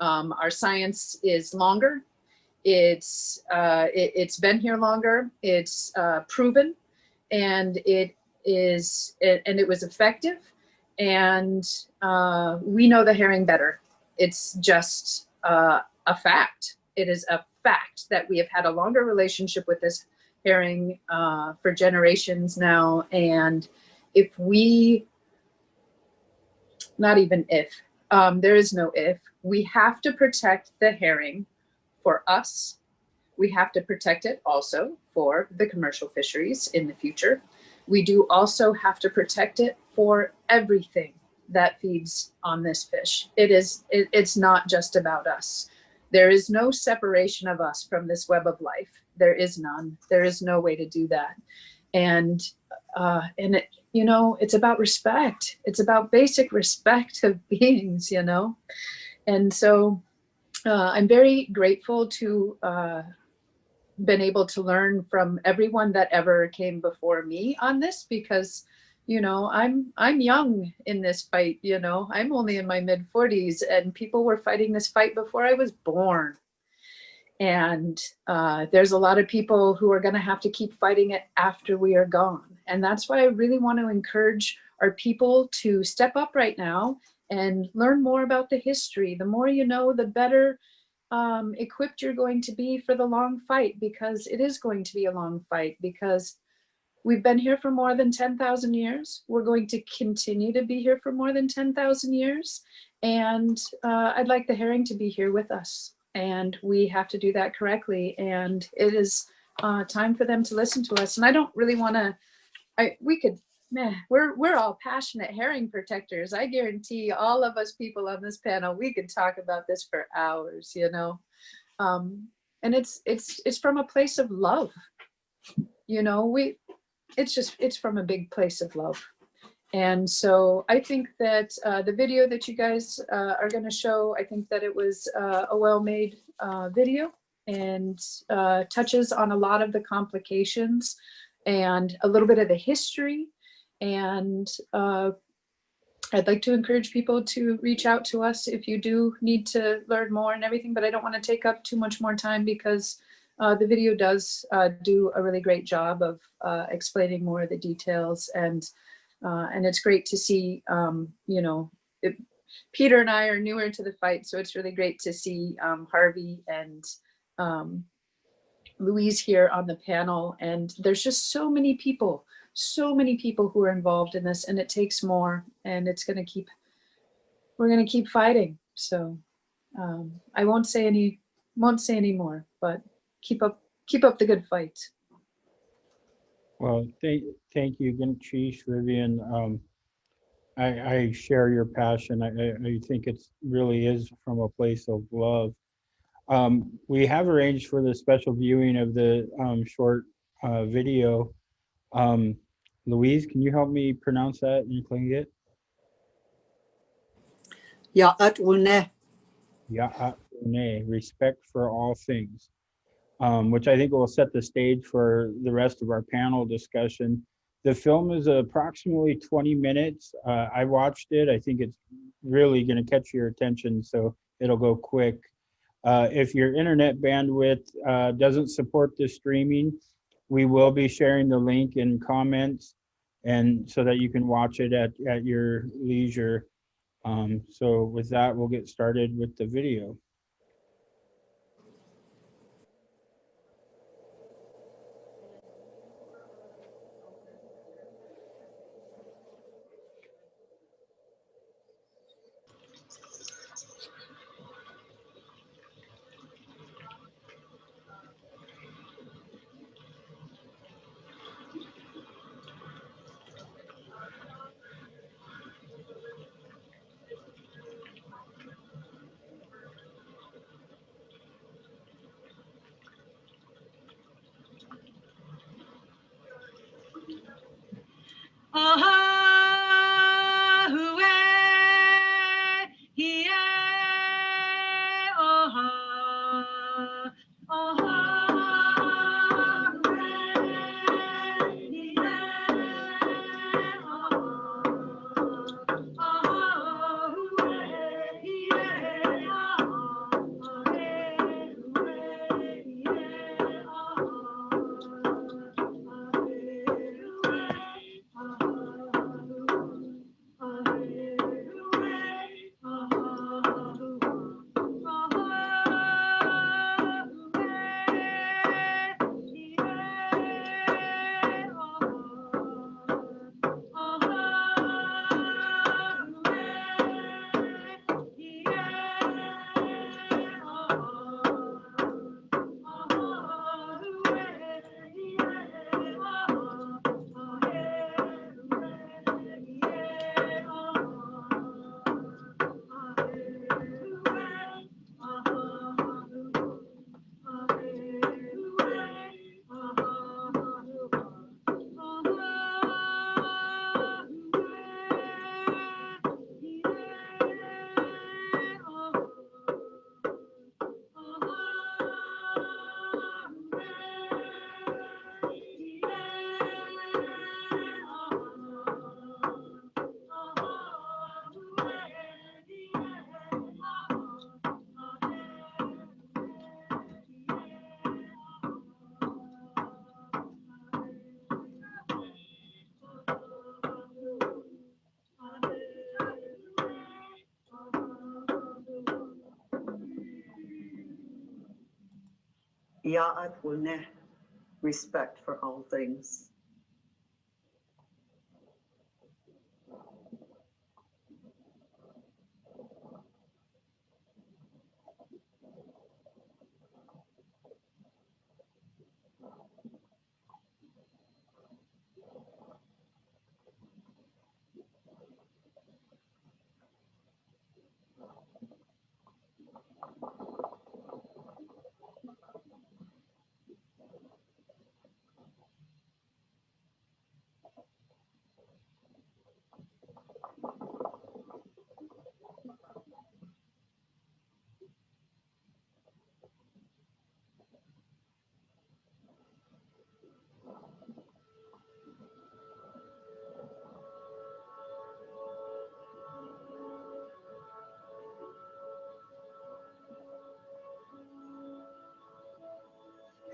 Our science is longer. It's been here longer. It's proven, and it was effective. And we know the herring better. It's just a fact. It is a fact that we have had a longer relationship with this herring for generations now. And if we, not even if, there is no if, we have to protect the herring for us. We have to protect it also for the commercial fisheries in the future. We do also have to protect it for everything that feeds on this fish. It's not just about us. There is no separation of us from this web of life. There is none. There is no way to do that. And it, you know, it's about respect. It's about basic respect of beings, you know. And so I'm very grateful to been able to learn from everyone that ever came before me on this, because you know, I'm young in this fight. You know, I'm only in my mid-40s, and people were fighting this fight before I was born. And there's a lot of people who are going to have to keep fighting it after we are gone. And that's why I really want to encourage our people to step up right now and learn more about the history. The more you know, the better equipped you're going to be for the long fight, because it is going to be a long fight, because we've been here for more than 10,000 years. We're going to continue to be here for more than 10,000 years. And I'd like the herring to be here with us. And we have to do that correctly. And it is time for them to listen to us. And I don't really want to, we're all passionate herring protectors. I guarantee all of us people on this panel, we could talk about this for hours, you know. And it's from a place of love. You know, it's from a big place of love. And so I think that the video that you guys are going to show, I think that it was a well-made video and touches on a lot of the complications and a little bit of the history. And I'd like to encourage people to reach out to us if you do need to learn more and everything, but I don't want to take up too much more time because the video does do a really great job of explaining more of the details, and it's great to see, you know, Peter and I are newer to the fight, so it's really great to see Harvey and Louise here on the panel. And there's just so many people who are involved in this, and it takes more, and we're going to keep fighting. So I won't say any more, but keep up the good fight.
Well, thank you, Ganesh, Vivian. I share your passion. I think it really is from a place of love. We have arranged for the special viewing of the short video. Louise, can you help me pronounce that in Tlingit?
Ya'at Wune.
Ya'at, respect for all things, which I think will set the stage for the rest of our panel discussion. The film is approximately 20 minutes. I watched it. I think it's really going to catch your attention, so it'll go quick. If your internet bandwidth doesn't support the streaming, we will be sharing the link in comments, and so that you can watch it at your leisure. So with that, we'll get started with the video.
Ya'at Wune. Respect for all things.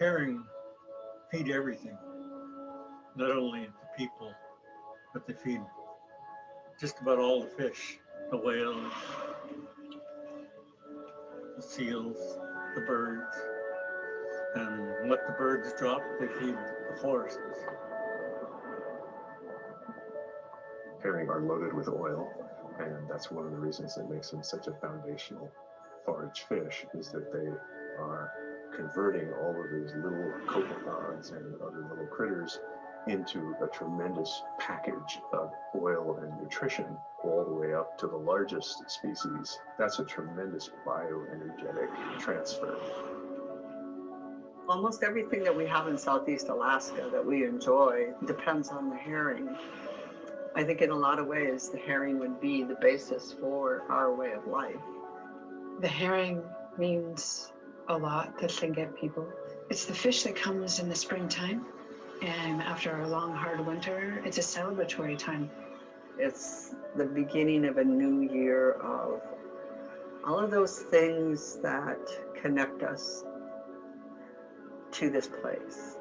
herring feed everything, not only the people, but they feed just about all the fish, the whales, the seals, the birds, and what the birds drop, they feed the forests.
Herring are loaded with oil, and that's one of the reasons that makes them such a foundational forage fish, is that they are converting all of these little copepods and other little critters into a tremendous package of oil and nutrition, all the way up to the largest species. That's a tremendous bioenergetic transfer.
Almost everything that we have in Southeast Alaska that we enjoy depends on the herring. I think in a lot of ways, the herring would be the basis for our way of life.
The herring means a lot to Tlingit people. It's the fish that comes in the springtime, and after a long, hard winter, it's a celebratory time.
It's the beginning of a new year of all of those things that connect us to this place.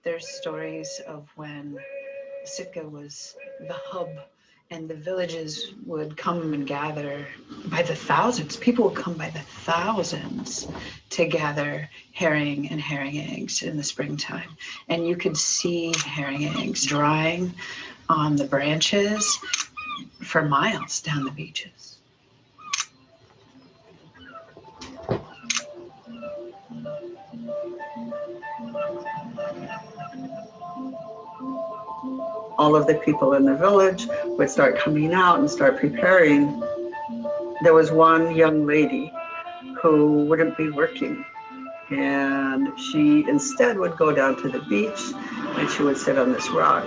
There's stories of when Sitka was the hub and the villages would come and gather by the thousands. People would come by the thousands to gather herring and herring eggs in the springtime. And you could see herring eggs drying on the branches for miles down the beaches.
All of the people in the village would start coming out and start preparing. There was one young lady who wouldn't be working, and she instead would go down to the beach and she would sit on this rock.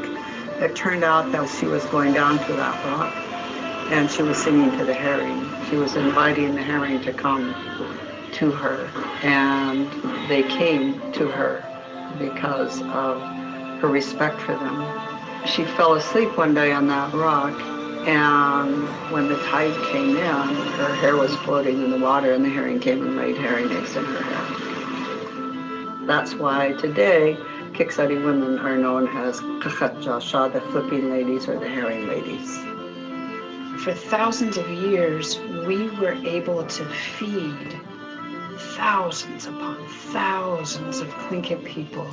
It turned out that she was going down to that rock and she was singing to the herring. She was inviting the herring to come to her, and they came to her because of her respect for them. She fell asleep one day on that rock, and when the tide came in, her hair was floating in the water, and the herring came and laid herring eggs in her hair. That's why today, Kiksadi women are known as Kakhatjasha, the flipping ladies or the herring ladies.
For thousands of years, we were able to feed thousands upon thousands of Tlingit people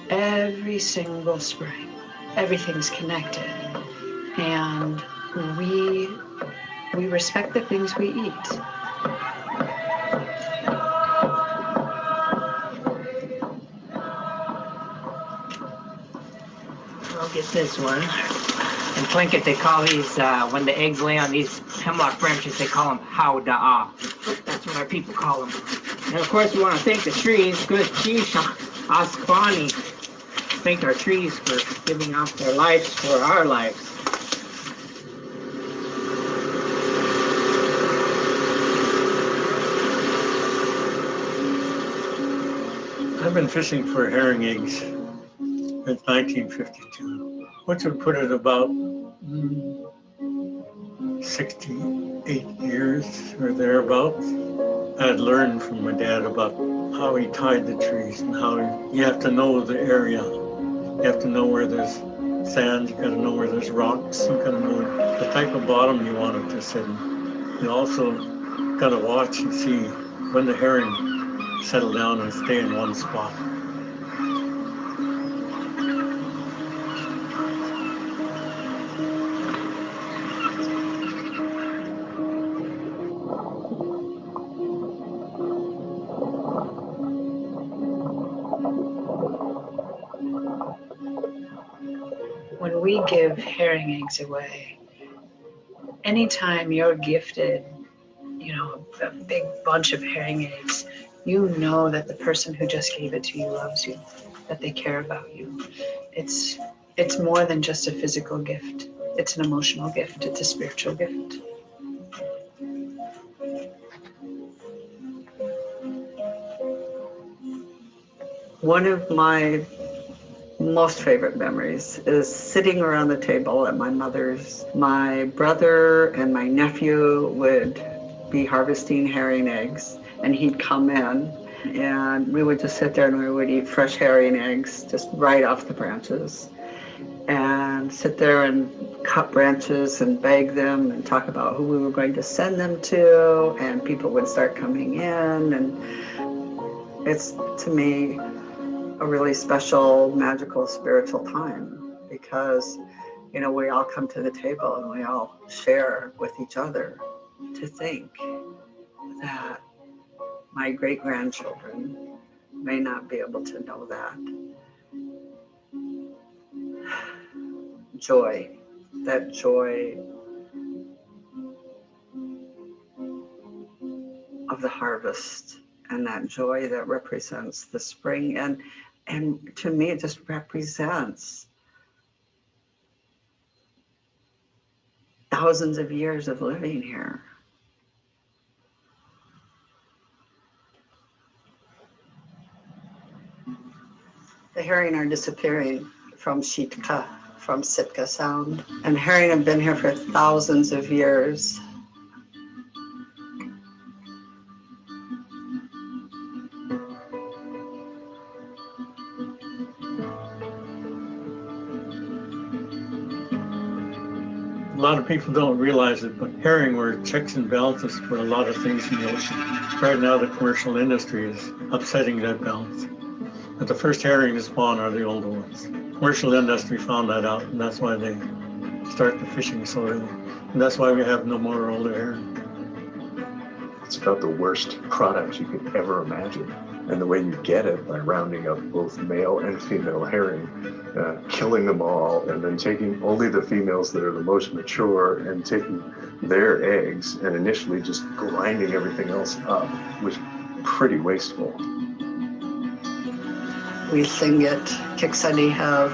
every single spring. Everything's connected, and we respect the things we eat.
I'll get this one. In Tlingit, they call these, when the eggs lay on these hemlock branches, they call them howda'a. That's what our people call them. And of course, we want to thank the trees. Good Shisha, Askwani. Thank our trees for giving up their lives for our lives.
I've been fishing for herring eggs since 1952, which would put it about 68 years or thereabouts. I had learned from my dad about how he tied the trees and how you have to know the area. You have to know where there's sand, you gotta know where there's rocks, you gotta know the type of bottom you want it to sit in. You also gotta watch and see when the herring settle down and stay in one spot.
When we give herring eggs away, anytime you're gifted, a big bunch of herring eggs, you know that the person who just gave it to you loves you, that they care about you. It's more than just a physical gift. It's an emotional gift. It's a spiritual gift.
One of my most favorite memories is sitting around the table at my mother's. My brother and my nephew would be harvesting herring eggs, and he'd come in, and we would just sit there and we would eat fresh herring eggs just right off the branches, and sit there and cut branches and bag them and talk about who we were going to send them to, and people would start coming in, and it's, to me, a really special, magical, spiritual time, because, you know, we all come to the table and we all share with each other. To think that my great-grandchildren may not be able to know that. Joy, that joy of the harvest, and that joy that represents the spring, and to me it just represents thousands of years of living here. The herring are disappearing from Sitka, from Sitka Sound, and herring have been here for thousands of years.
A lot of people don't realize it, but herring were checks and balances for a lot of things in the ocean. Right now, the commercial industry is upsetting that balance. But the first herring to spawn are the older ones. Commercial industry found that out, and that's why they start the fishing so early. And that's why we have no more older herring.
It's about the worst product you could ever imagine. And the way you get it, by rounding up both male and female herring, killing them all, and then taking only the females that are the most mature and taking their eggs, and initially just grinding everything else up, was pretty wasteful.
We Tlingit, Kiksadi have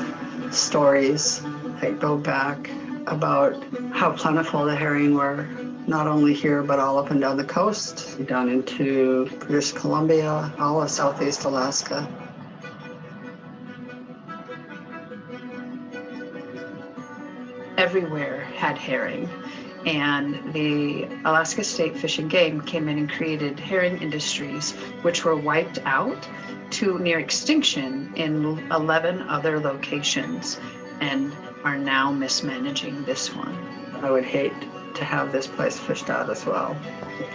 stories that go back about how plentiful the herring were, not only here, but all up and down the coast, down into British Columbia, all of Southeast Alaska. Everywhere had herring, and the Alaska State Fish and Game came in and created herring industries, which were wiped out to near extinction in 11 other locations, and are now mismanaging this one. I would hate to have this place fished out as well.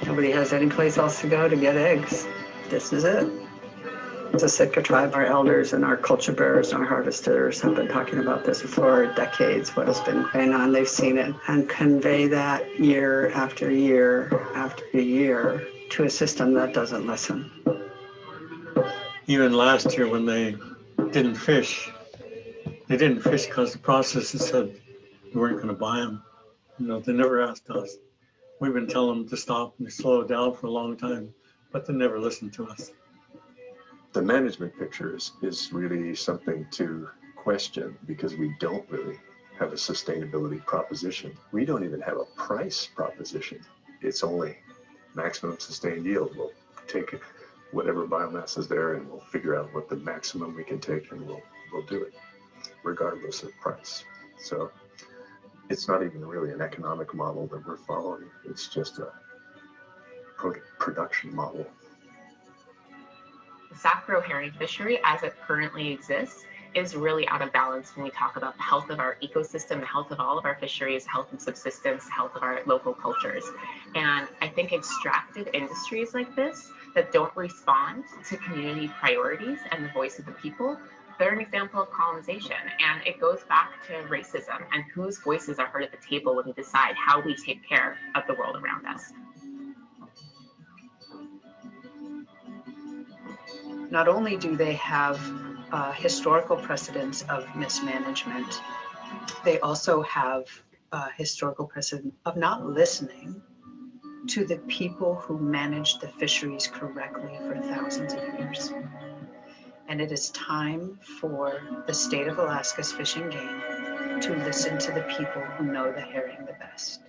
Nobody has any place else to go to get eggs. This is it. The Sitka tribe, our elders and our culture bearers and our harvesters have been talking about this for decades, what has been going on. They've seen it and convey that year after year after year to a system that doesn't listen.
Even last year when they didn't fish because the processors said we weren't going to buy them. You know, they never asked us. We've been telling them to stop and slow it down for a long time, but they never listened to us.
The management picture is really something to question, because we don't really have a sustainability proposition. We don't even have a price proposition. It's only maximum sustained yield. We'll take whatever biomass is there and we'll figure out what the maximum we can take, and we'll do it regardless of price. So it's not even really an economic model that we're following. It's just a production model.
The Sac-Row herring fishery, as it currently exists, is really out of balance when we talk about the health of our ecosystem, the health of all of our fisheries, health and subsistence, health of our local cultures. And I think extractive industries like this that don't respond to community priorities and the voice of the people, they're an example of colonization. And it goes back to racism and whose voices are heard at the table when we decide how we take care of the world around us.
Not only do they have historical precedents of mismanagement, they also have historical precedent of not listening to the people who managed the fisheries correctly for thousands of years. And it is time for the state of Alaska's Fish and Game to listen to the people who know the herring the best.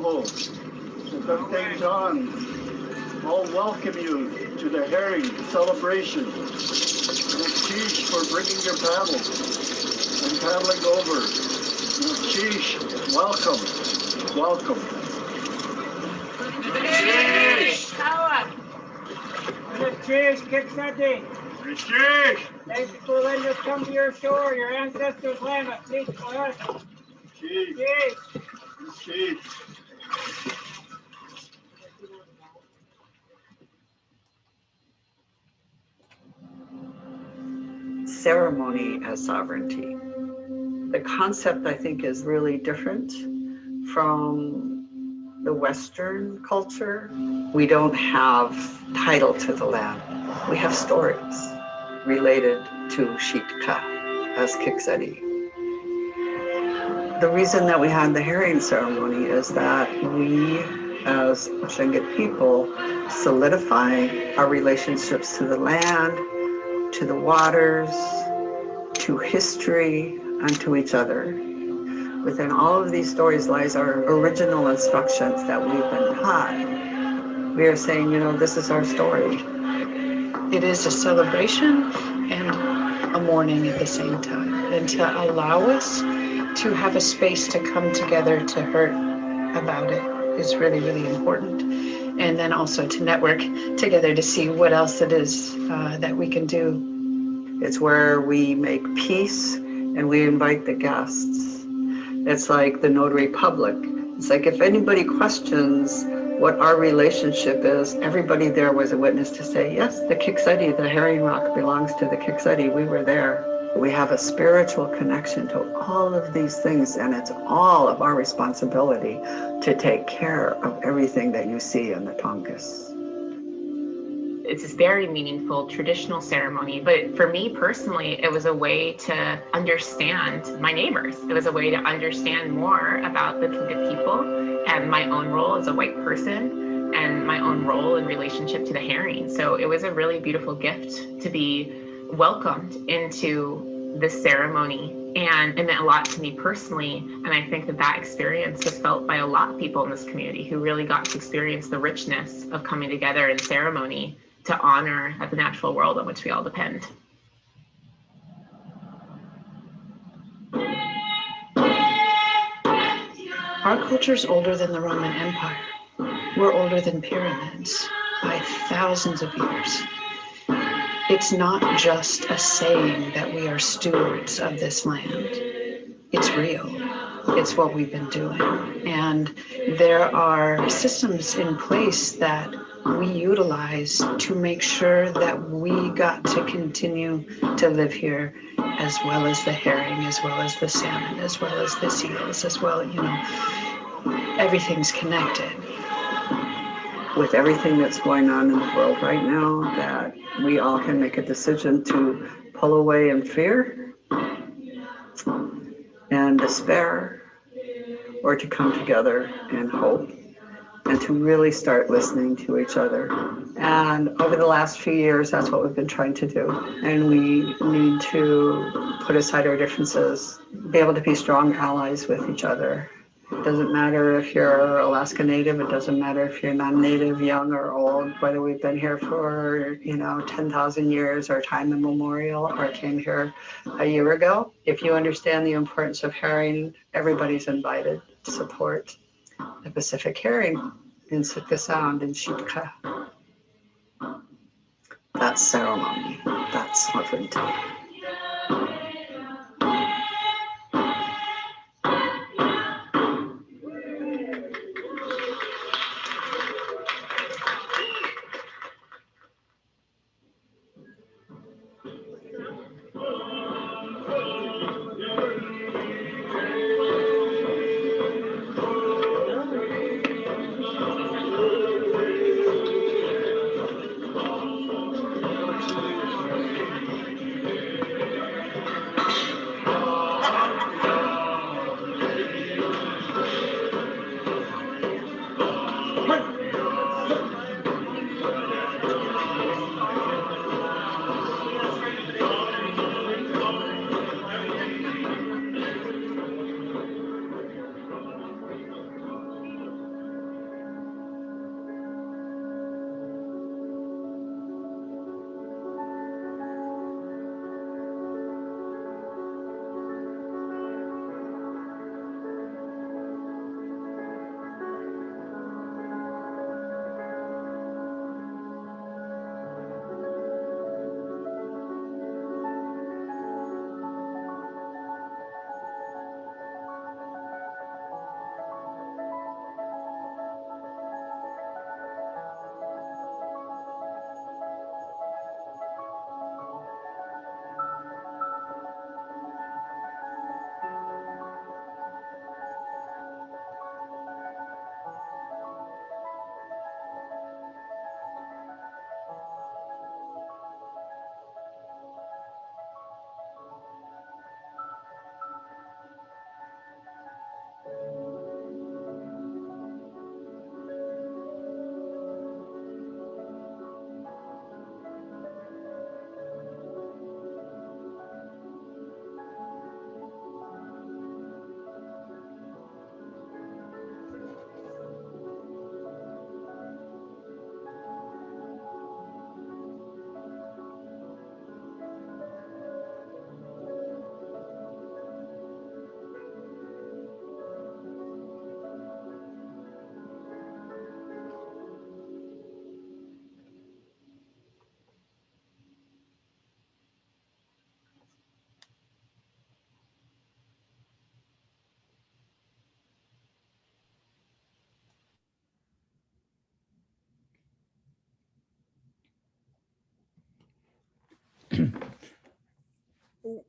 people, the Dr. John, all welcome you to the herring celebration. And sheesh for bringing your paddle and paddling over. And sheesh, welcome, welcome.
Cheers! Cheers, Kickstarting!
Sheesh!
Thanks for letting us come to your shore, your ancestors' land. Please,
Sheesh!
cheers!
Sheesh!
Ceremony as sovereignty. The concept, I think, is really different from the Western culture. We don't have title to the land. We have stories related to Shitka as Kiksadi. The reason that we had the herring ceremony is that we, as Tlingit people, solidify our relationships to the land, to the waters, to history, and to each other. Within all of these stories lies our original instructions that we've been taught. We are saying, you know, this is our story.
It is a celebration and a mourning at the same time, and to allow us to have a space to come together to hurt about it is really, really important. And then also to network together to see what else it is that we can do.
It's where we make peace and we invite the guests. It's like the notary public. It's like if anybody questions what our relationship is, everybody there was a witness to say, yes, the Kiksadi, the herring rock belongs to the Kiksadi. We were there. We have a spiritual connection to all of these things, and it's all of our responsibility to take care of everything that you see in the Tongass.
It's this very meaningful traditional ceremony, but for me personally, it was a way to understand my neighbors. It was a way to understand more about the Tlingit people and my own role as a white person and my own role in relationship to the herring. So it was a really beautiful gift to be welcomed into this ceremony, and it meant a lot to me personally. And I think that experience was felt by a lot of people in this community who really got to experience the richness of coming together in ceremony to honor the natural world on which we all depend.
Our culture is older than the Roman Empire. We're older than pyramids by thousands of years. It's not just a saying that we are stewards of this land. It's real. It's what we've been doing. And there are systems in place that we utilize to make sure that we got to continue to live here, as well as the herring, as well as the salmon, as well as the seals, as well, you know, everything's connected.
With everything that's going on in the world right now, that we all can make a decision to pull away in fear and despair, or to come together in hope and to really start listening to each other. And over the last few years, that's what we've been trying to do. And we need to put aside our differences, be able to be strong allies with each other. It doesn't matter if you're Alaska Native, it doesn't matter if you're non-Native, young or old, whether we've been here for, 10,000 years or time immemorial, or came here a year ago. If you understand the importance of herring, everybody's invited to support the Pacific herring in Sitka Sound in Shitka. That's ceremony. That's sovereignty.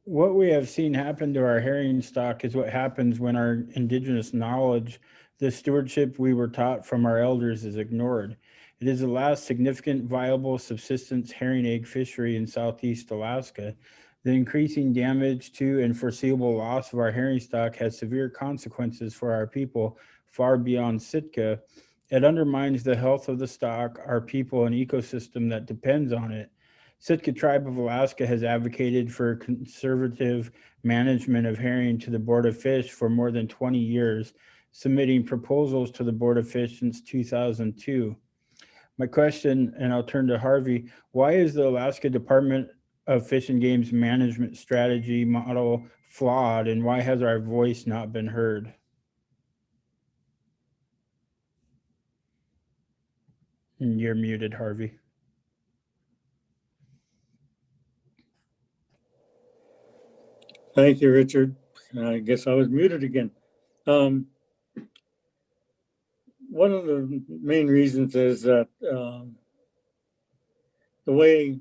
What we have seen happen to our herring stock is what happens when our indigenous knowledge, the stewardship we were taught from our elders, is ignored. It is the last significant viable subsistence herring egg fishery in Southeast Alaska. The increasing damage to and foreseeable loss of our herring stock has severe consequences for our people far beyond Sitka. It undermines the health of the stock, our people, and ecosystem that depends on it. Sitka Tribe of Alaska has advocated for conservative management of herring to the Board of Fish for more than 20 years, submitting proposals to the Board of Fish since 2002. My question, and I'll turn to Harvey, why is the Alaska Department of Fish and Game's management strategy model flawed, and why has our voice not been heard? And you're muted, Harvey.
Thank you, Richard. I guess I was muted again. One of the main reasons is that the way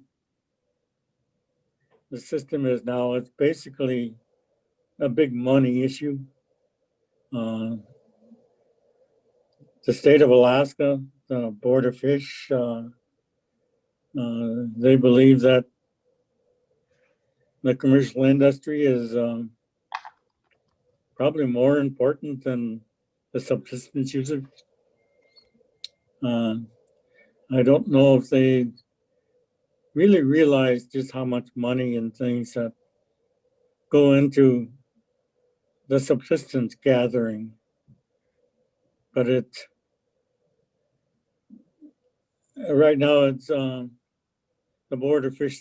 the system is now, it's basically a big money issue. The state of Alaska, the Board of Fish, they believe that the commercial industry is probably more important than the subsistence users. I don't know if they really realize just how much money and things that go into the subsistence gathering. But right now it's the Board of Fish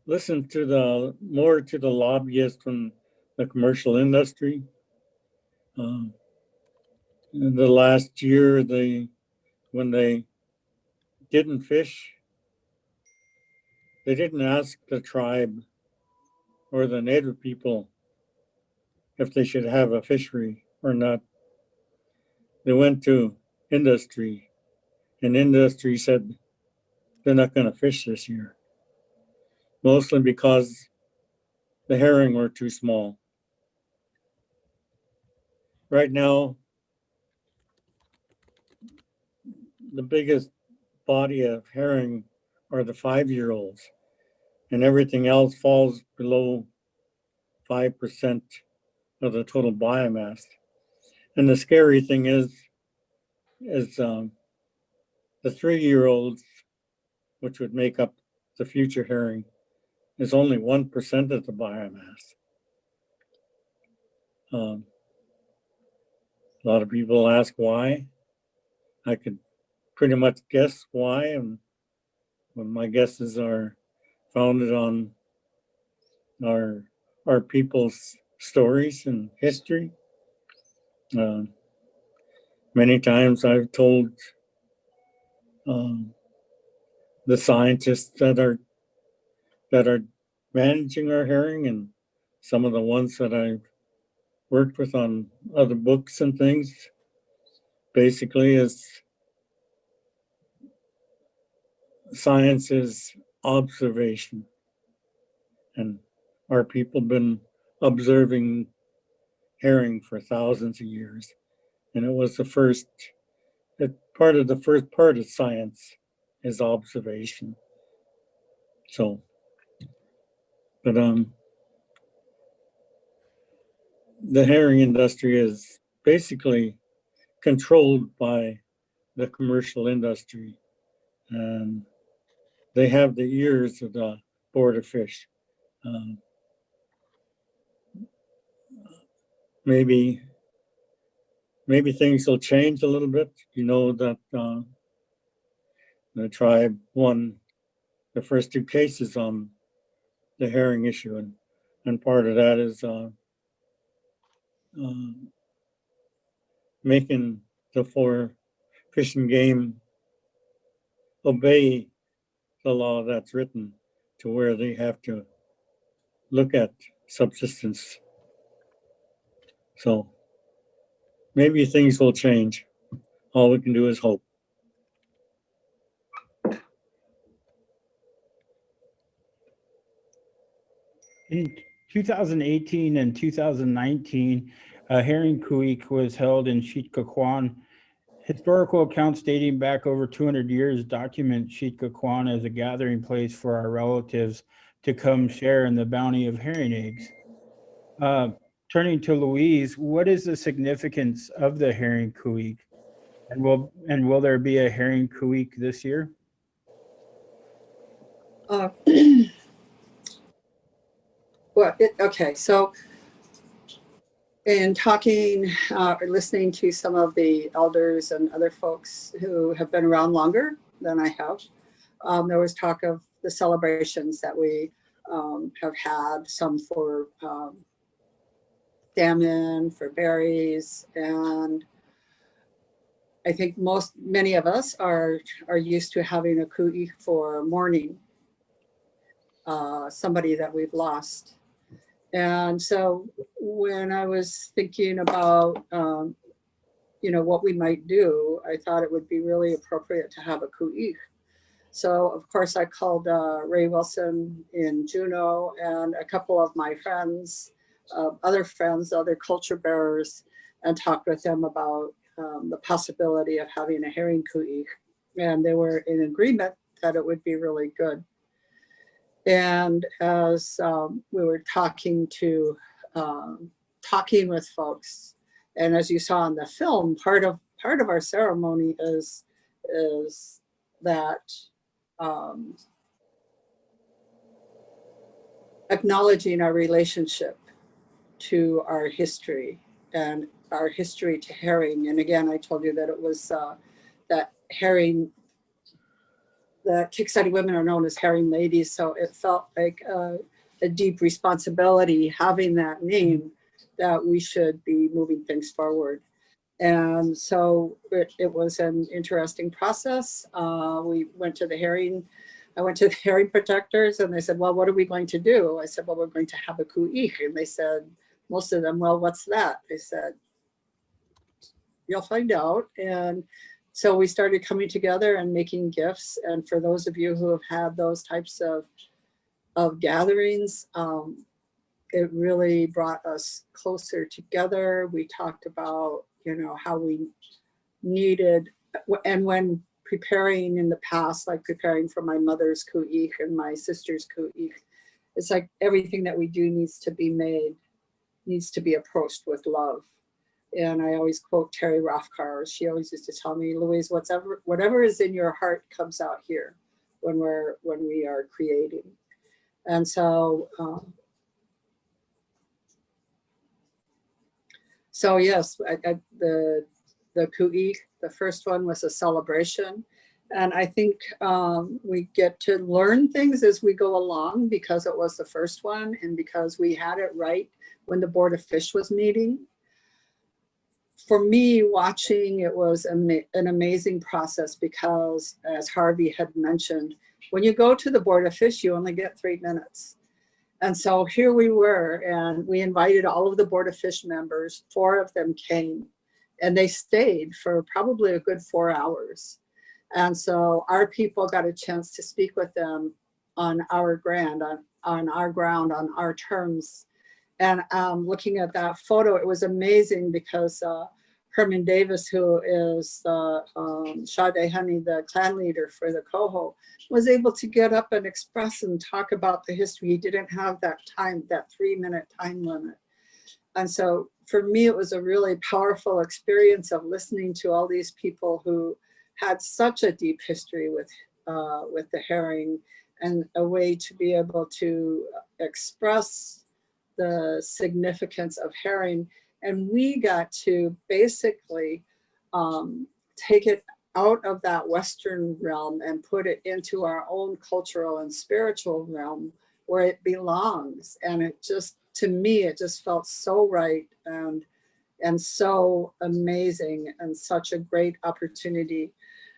listen to more to the lobbyists from the commercial industry. In the last year, when they didn't fish, they didn't ask the tribe or the native people if they should have a fishery or not. They went to industry, and industry said they're not going to fish this year, mostly because the herring were too small. Right now, the biggest body of herring are the 5-year-olds, and everything else falls below 5% of the total biomass. And the scary thing is the 3-year-olds, which would make up the future herring, is only 1% of the biomass. A lot of people ask why. I could pretty much guess why, and when my guesses are founded on our people's stories and history. Many times I've told the scientists that are managing our herring, and some of the ones that I've worked with on other books and things, basically is science is observation. And our people have been observing herring for thousands of years. And it was part of the first part of science is observation. So, but the herring industry is basically controlled by the commercial industry, and they have the ears of the Board of Fish. Maybe things will change a little bit. You know that the tribe won the first 2 cases on the herring issue, and part of that is making the 4 Fish and Game obey the law that's written to where they have to look at subsistence. So maybe things will change. All we can do is hope.
In 2018 and 2019, a herring kuik was held in Shitkaquan. Historical accounts dating back over 200 years document Shitkaquan as a gathering place for our relatives to come share in the bounty of herring eggs. Turning to Louise, what is the significance of the herring kuik? And will there be a herring kuik this year?
Okay, so in talking or listening to some of the elders and other folks who have been around longer than I have, there was talk of the celebrations that we have had, some for salmon, for berries, and I think many of us are used to having a ku'i for mourning somebody that we've lost. And so when I was thinking about what we might do, I thought it would be really appropriate to have a ku'i. So of course I called Ray Wilson in Juneau and a couple of my friends, other culture bearers, and talked with them about the possibility of having a herring ku'i. And they were in agreement that it would be really good. And as we were talking with folks, and as you saw in the film, part of our ceremony is that acknowledging our relationship to our history and our history to herring. And again, I told you that it was that herring, the Kickstarter women are known as herring ladies, so it felt like a deep responsibility having that name, that we should be moving things forward. And so it was an interesting process. We went to the herring, I went to the herring protectors, and they said, well, what are we going to do? I said, well, we're going to have a ku'i. And they said, most of them, well, what's that? I said, you'll find out. And so we started coming together and making gifts. And for those of you who have had those types of gatherings, it really brought us closer together. We talked about, how we needed, and when preparing in the past, like preparing for my mother's ku'i and my sister's ku'i, it's like everything that we do needs to be approached with love. And I always quote Terry Rothkar. She always used to tell me, Louise, whatever is in your heart comes out here when we are creating. And so, yes, the ku'i, the first one was a celebration. And I think we get to learn things as we go along because it was the first one and because we had it right when the Board of Fish was meeting. For me, watching it was an amazing process because, as Harvey had mentioned, when you go to the Board of Fish, you only get 3 minutes. And so here we were, and we invited all of the Board of Fish members. 4 of them came, and they stayed for probably a good 4 hours. And so our people got a chance to speak with them on our ground, on our terms. And looking at that photo, it was amazing because Herman Davis, who is Sade Honey, the clan leader for the Coho, was able to get up and express and talk about the history. He didn't have that 3-minute time limit. And so for me, it was a really powerful experience of listening to all these people who had such a deep history with the herring, and a way to be able to express the significance of herring. And we got to basically take it out of that Western realm and put it into our own cultural and spiritual realm where it belongs. And it just, to me, it just felt so right and so amazing, and such a great opportunity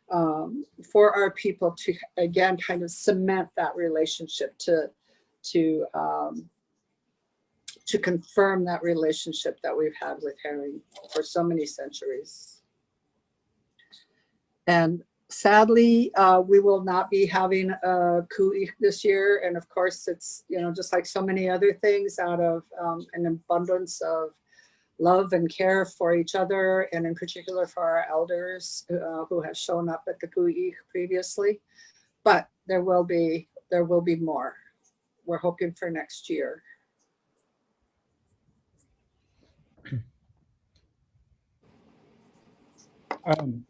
for our people to, again, kind of cement that relationship, to confirm that relationship that we've had with herring for so many centuries. And sadly, we will not be having a ku'ik this year. And of course, it's, you know, just like so many other things, out of an abundance of love and care for each other, and in particular for our elders who have shown up at the ku'ik previously. But there will be more. We're hoping for next year.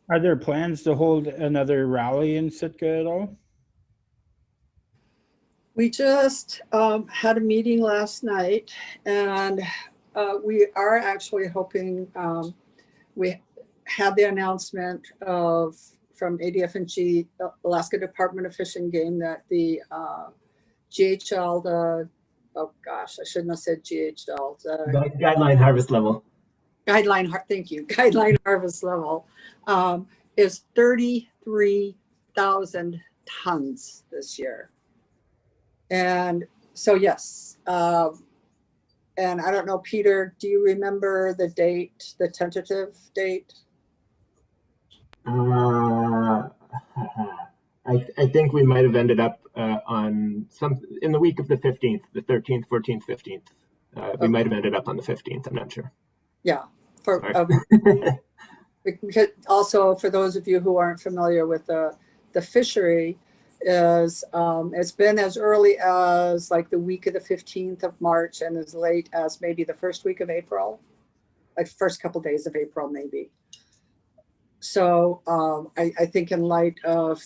Are there plans to hold another rally in Sitka at all?
We just had a meeting last night, and we are actually hoping, we had the announcement from ADF&G, Alaska Department of Fish and Game, that the GHL, oh gosh, I shouldn't have said GHL,
Guideline harvest level.
thank you, guideline harvest level is 33,000 tons this year. And so, yes, and I don't know, Peter, do you remember the date, the tentative date?
I think we might have ended up on in the week of the 15th, the 13th, 14th, 15th. We might have ended up on the 15th. I'm not sure.
Yeah. Because also, for those of you who aren't familiar with the fishery, is it's been as early as like the week of the 15th of March, and as late as maybe the first week of April, like first couple days of April maybe. So I think in light of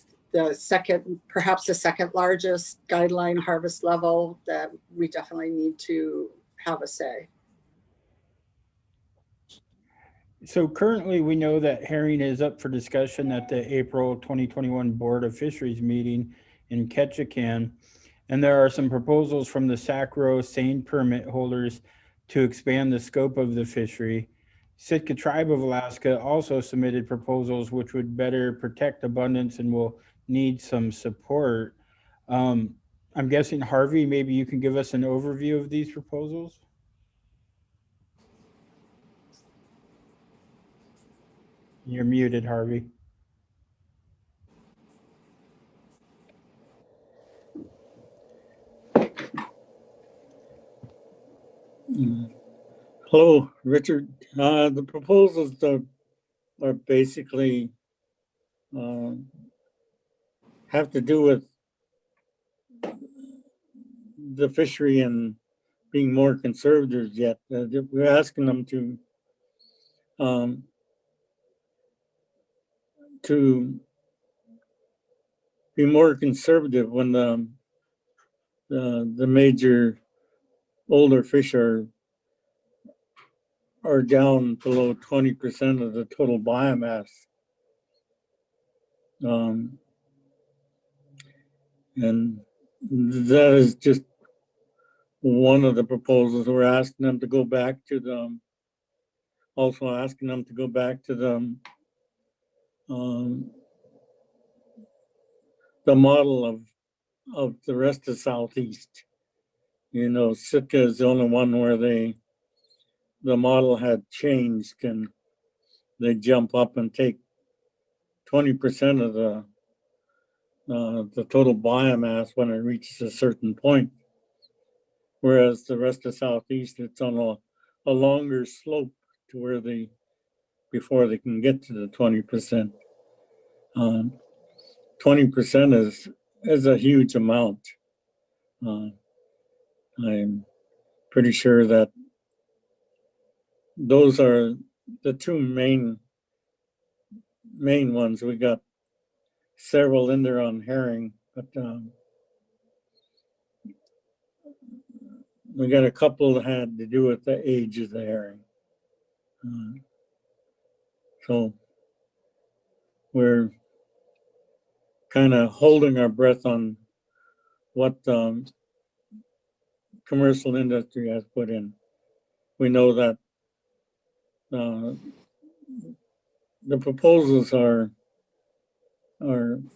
perhaps the second largest guideline harvest level, that we definitely need to have a say.
So currently we know that herring is up for discussion at the April 2021 Board of Fisheries meeting in Ketchikan. And there are some proposals from the SACRO seine permit holders to expand the scope of the fishery. Sitka Tribe of Alaska also submitted proposals which would better protect abundance and will need some support. I'm guessing, Harvey, maybe you can give us an overview of these proposals? You're muted, Harvey.
Hello, Richard. The proposals are basically have to do with the fishery and being more conservative yet. We're asking them to be more conservative when the major older fish are down below 20% of the total biomass. And that is just one of the proposals. We're asking them to go back to them. Also asking them to go back to the model of the rest of Southeast. You know, Sitka is the only one where the model had changed, and they jump up and take 20% of the total biomass when it reaches a certain point. Whereas the rest of Southeast, it's on a longer slope to where before they can get to the 20%. 20% is a huge amount. I'm pretty sure that those are the two main ones. We got several in there on herring, but we got a couple that had to do with the age of the herring. So we're kind of holding our breath on what commercial industry has put in. We know that the proposals are on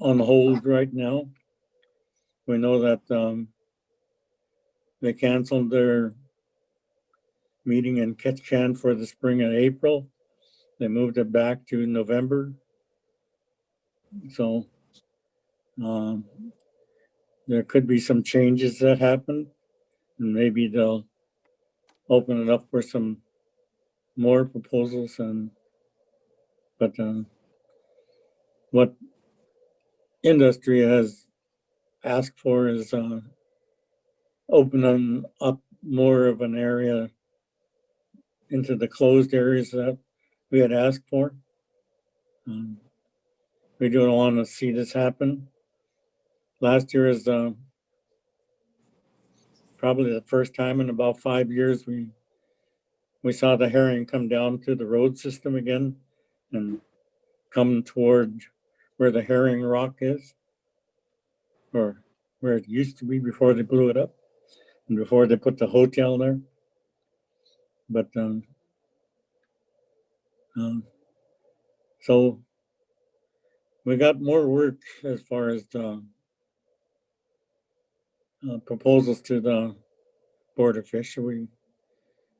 hold right now. We know that they canceled their meeting in Ketchikan for the spring and April. They moved it back to November. So there could be some changes that happen, and maybe they'll open it up for some more proposals. But what industry has asked for is opening up more of an area into the closed areas that we had asked for. We don't want to see this happen. Last year is probably the first time in about 5 years we saw the herring come down to the road system again and come toward where the herring rock is, or where it used to be before they blew it up and before they put the hotel there. But so we got more work as far as the proposals to the Board of Fish.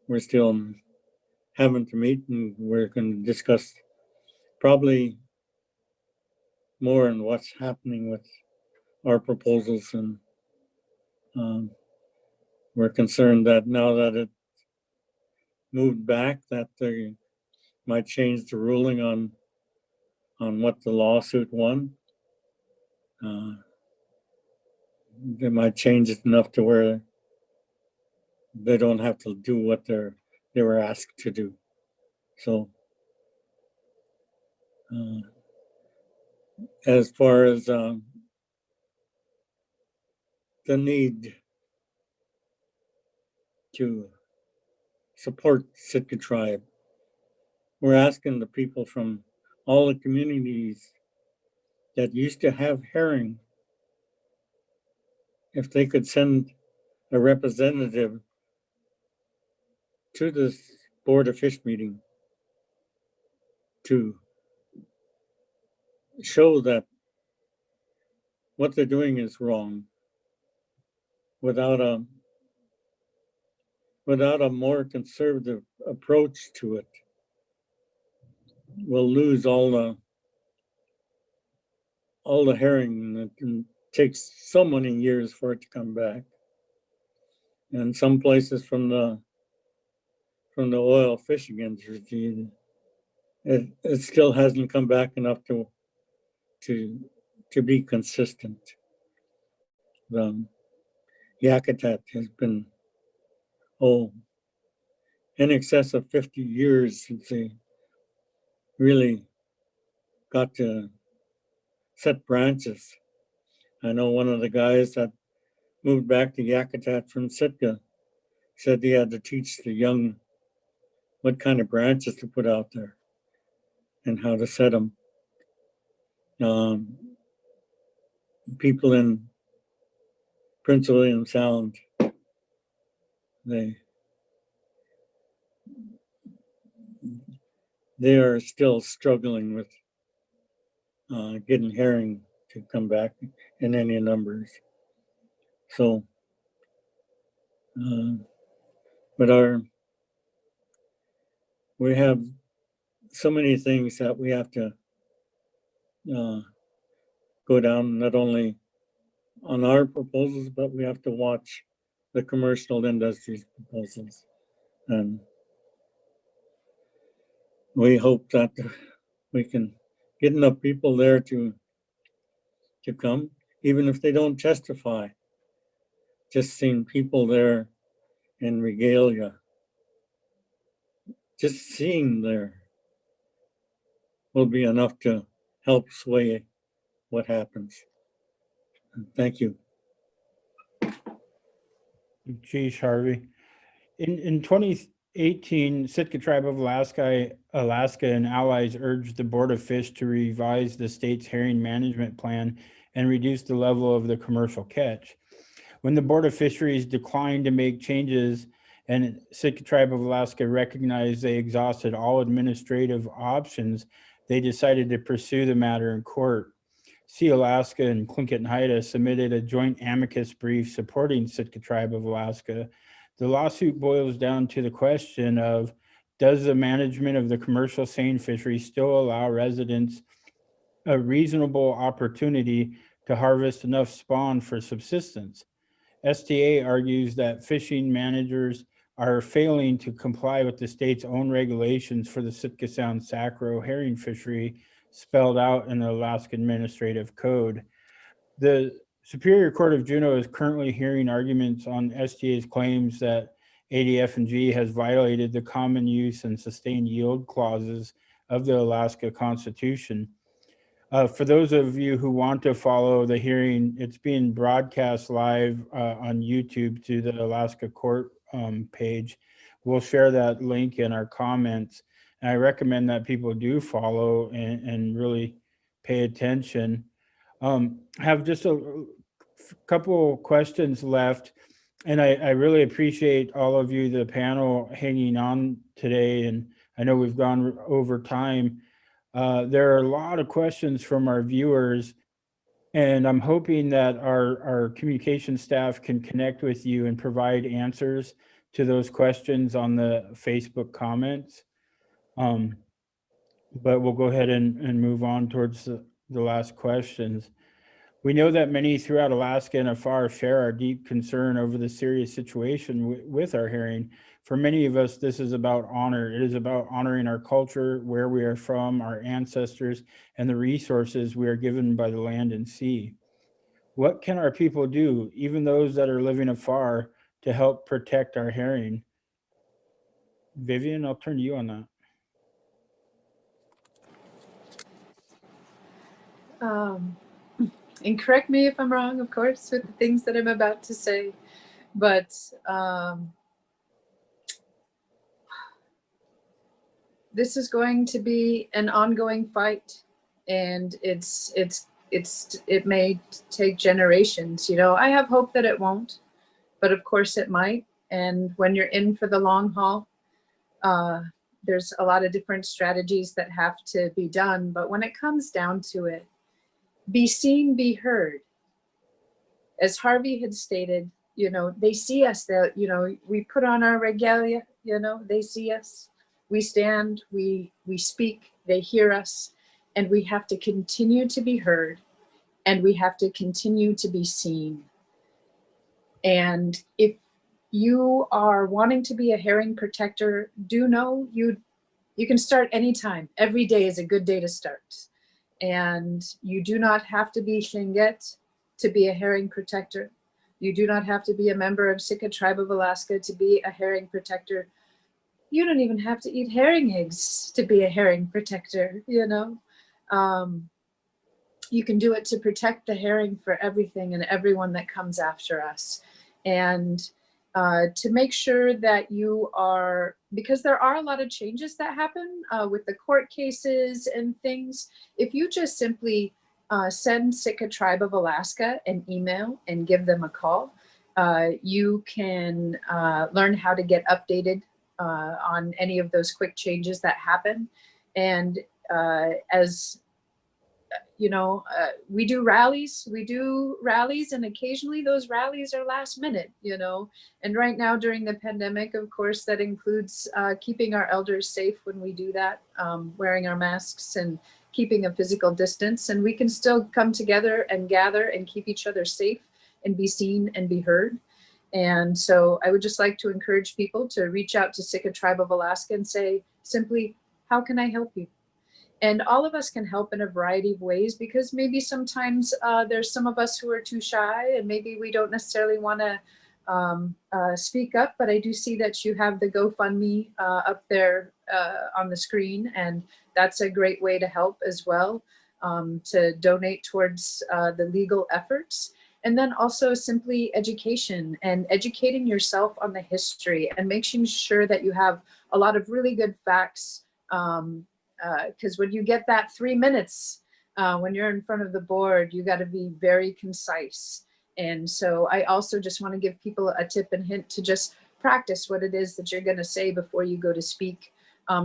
We're still having to meet, and we're going to discuss probably more on what's happening with our proposals. And we're concerned that now that it moved back, that they might change the ruling on what the lawsuit won. They might change it enough to where they don't have to do what they were asked to do. So as far as the need to support Sitka tribe, we're asking the people from all the communities that used to have herring if they could send a representative to this Board of Fish meeting to show that what they're doing is wrong, without a more conservative approach to it. We'll lose all the herring, and it takes so many years for it to come back. And some places from the oil fishing industry, it still hasn't come back enough to be consistent. The Yakutat has been in excess of 50 years since they really got to set branches. I know one of the guys that moved back to Yakutat from Sitka said he had to teach the young what kind of branches to put out there and how to set them. People in Prince William Sound, they are still struggling with getting herring to come back in any numbers. So, but we have so many things that we have to go down, not only on our proposals, but we have to watch the commercial industry's proposals. And we hope that we can get enough people there to come, even if they don't testify. Just seeing people there in regalia, just seeing there will be enough to help sway what happens. Thank you.
Geez, Harvey. In 2018, Sitka Tribe of Alaska and allies urged the Board of Fish to revise the state's herring management plan and reduce the level of the commercial catch. When the Board of Fisheries declined to make changes and Sitka Tribe of Alaska recognized they exhausted all administrative options, they decided to pursue the matter in court. Sea Alaska and Tlingit and Haida submitted a joint amicus brief supporting Sitka Tribe of Alaska. The lawsuit boils down to the question of, does the management of the commercial seine fishery still allow residents a reasonable opportunity to harvest enough spawn for subsistence. STA argues that fishing managers are failing to comply with the state's own regulations for the Sitka Sound Sacro herring fishery spelled out in the Alaska Administrative Code. The Superior Court of Juneau is currently hearing arguments on STA's claims that ADF&G has violated the common use and sustained yield clauses of the Alaska Constitution. For those of you who want to follow the hearing, it's being broadcast live on YouTube to the Alaska Court page. We'll share that link in our comments. And I recommend that people do follow and really pay attention. Have just a couple questions left. And I really appreciate all of you, the panel, hanging on today. And I know we've gone over time. There are a lot of questions from our viewers, and I'm hoping that our communication staff can connect with you and provide answers to those questions on the Facebook comments. But we'll go ahead and move on towards the last questions. We know that many throughout Alaska and afar share our deep concern over the serious situation with our herring. For many of us, this is about honor. It is about honoring our culture, where we are from, our ancestors, and the resources we are given by the land and sea. What can our people do, even those that are living afar, to help protect our herring? Vivian, I'll turn to you on that.
And correct me if I'm wrong, of course, with the things that I'm about to say, but this is going to be an ongoing fight, and it may take generations. You know, I have hope that it won't, but of course it might. And when you're in for the long haul, there's a lot of different strategies that have to be done. But when it comes down to it, be seen, be heard. As Harvey had stated, you know, they see us, that, you know, we put on our regalia, you know, they see us, we stand, we speak, they hear us, and we have to continue to be heard, and we have to continue to be seen. And if you are wanting to be a herring protector, do know you can start anytime. Every day is a good day to start. And you do not have to be Tlingit to be a herring protector. You do not have to be a member of Sitka Tribe of Alaska to be a herring protector. You don't even have to eat herring eggs to be a herring protector, you know. You can do it to protect the herring for everything and everyone that comes after us. And to make sure that you are, because there are a lot of changes that happen with the court cases and things. If you just simply send Sitka Tribe of Alaska an email and give them a call, you can learn how to get updated on any of those quick changes that happen. And as you know, we do rallies, and occasionally those rallies are last minute, you know. And right now during the pandemic, of course, that includes keeping our elders safe when we do that, wearing our masks and keeping a physical distance. And we can still come together and gather and keep each other safe and be seen and be heard. And so I would just like to encourage people to reach out to Sitka Tribe of Alaska and say simply, how can I help you? And all of us can help in a variety of ways, because maybe sometimes there's some of us who are too shy and maybe we don't necessarily want to speak up. But I do see that you have the GoFundMe up there on the screen, and that's a great way to help as well, to donate towards the legal efforts. And then also simply education and educating yourself on the history and making sure that you have a lot of really good facts. Because when you get that 3 minutes, when you're in front of the board, you got to be very concise. And so I also just want to give people a tip and hint to just practice what it is that you're going to say before you go to speak,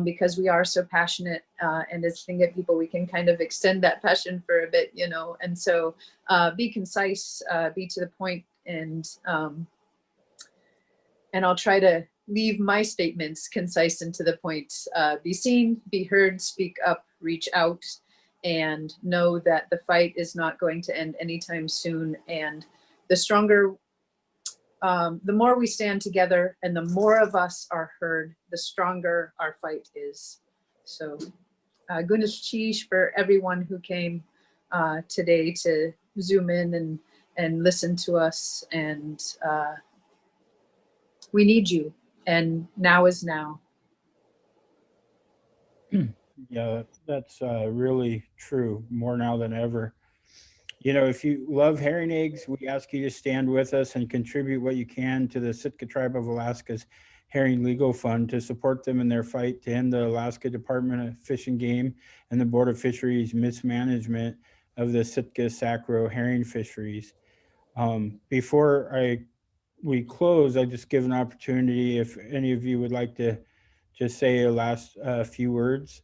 because we are so passionate. And as Tlingit people, we can kind of extend that passion for a bit, you know. And so be concise, be to the point, and I'll try to leave my statements concise and to the point. Be seen, be heard, speak up, reach out. and know that the fight is not going to end anytime soon. And the stronger, the more we stand together and the more of us are heard, the stronger our fight is. So Gunas Chish for everyone who came today to Zoom in and listen to us. And we need you. And now is now.
Yeah, that's really true, more now than ever. You know, if you love herring eggs, we ask you to stand with us and contribute what you can to the Sitka Tribe of Alaska's Herring Legal Fund to support them in their fight to end the Alaska Department of Fish and Game and the Board of Fisheries mismanagement of the Sitka-Sacro herring fisheries. Before we close, I just give an opportunity if any of you would like to just say a last few words.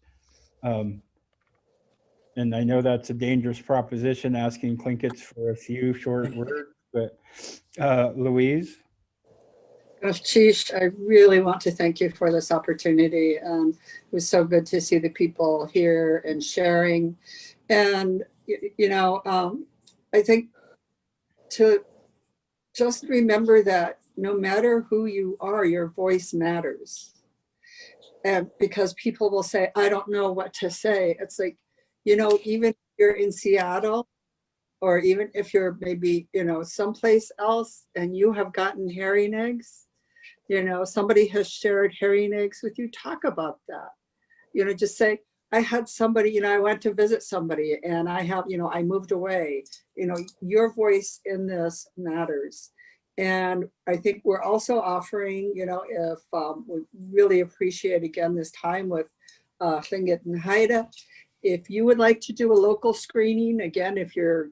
And I know that's a dangerous proposition, asking Clinkets for a few short words, but Louise?
Chish, I really want to thank you for this opportunity. It was so good to see the people here and sharing. And, I think to just remember that no matter who you are, your voice matters. And because people will say, I don't know what to say. It's like, even if you're in Seattle, or even if you're maybe, someplace else and you have gotten herring eggs, somebody has shared herring eggs with you, talk about that. Just say, I had somebody, I went to visit somebody and I have, I moved away. Your voice in this matters. And I think we're also offering, if we really appreciate again this time with Tlingit and Haida, if you would like to do a local screening, again, if you're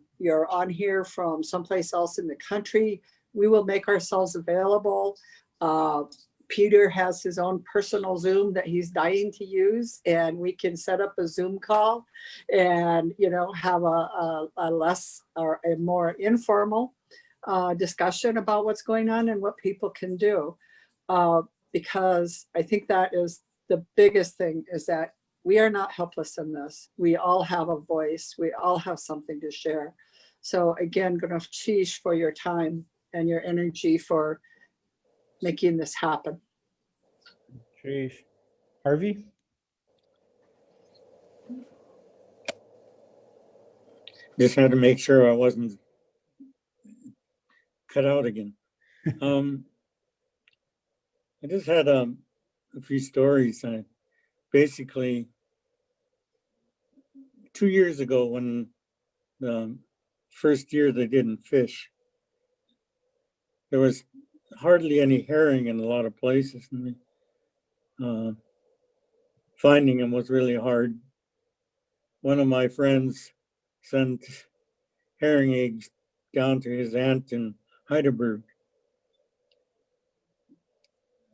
on here from someplace else in the country, we will make ourselves available. Peter has his own personal Zoom that he's dying to use, and we can set up a Zoom call and, have a less or a more informal discussion about what's going on and what people can do. Because I think that is the biggest thing, is that we are not helpless in this. We all have a voice. We all have something to share. So again, Gunaf Chish for your time and your energy for making this happen.
Sheesh. Harvey?
Just had to make sure I wasn't cut out again. I just had a few stories. Basically, 2 years ago, when the first year they didn't fish, there was hardly any herring in a lot of places, and finding them was really hard. One of my friends sent herring eggs down to his aunt in Heidelberg.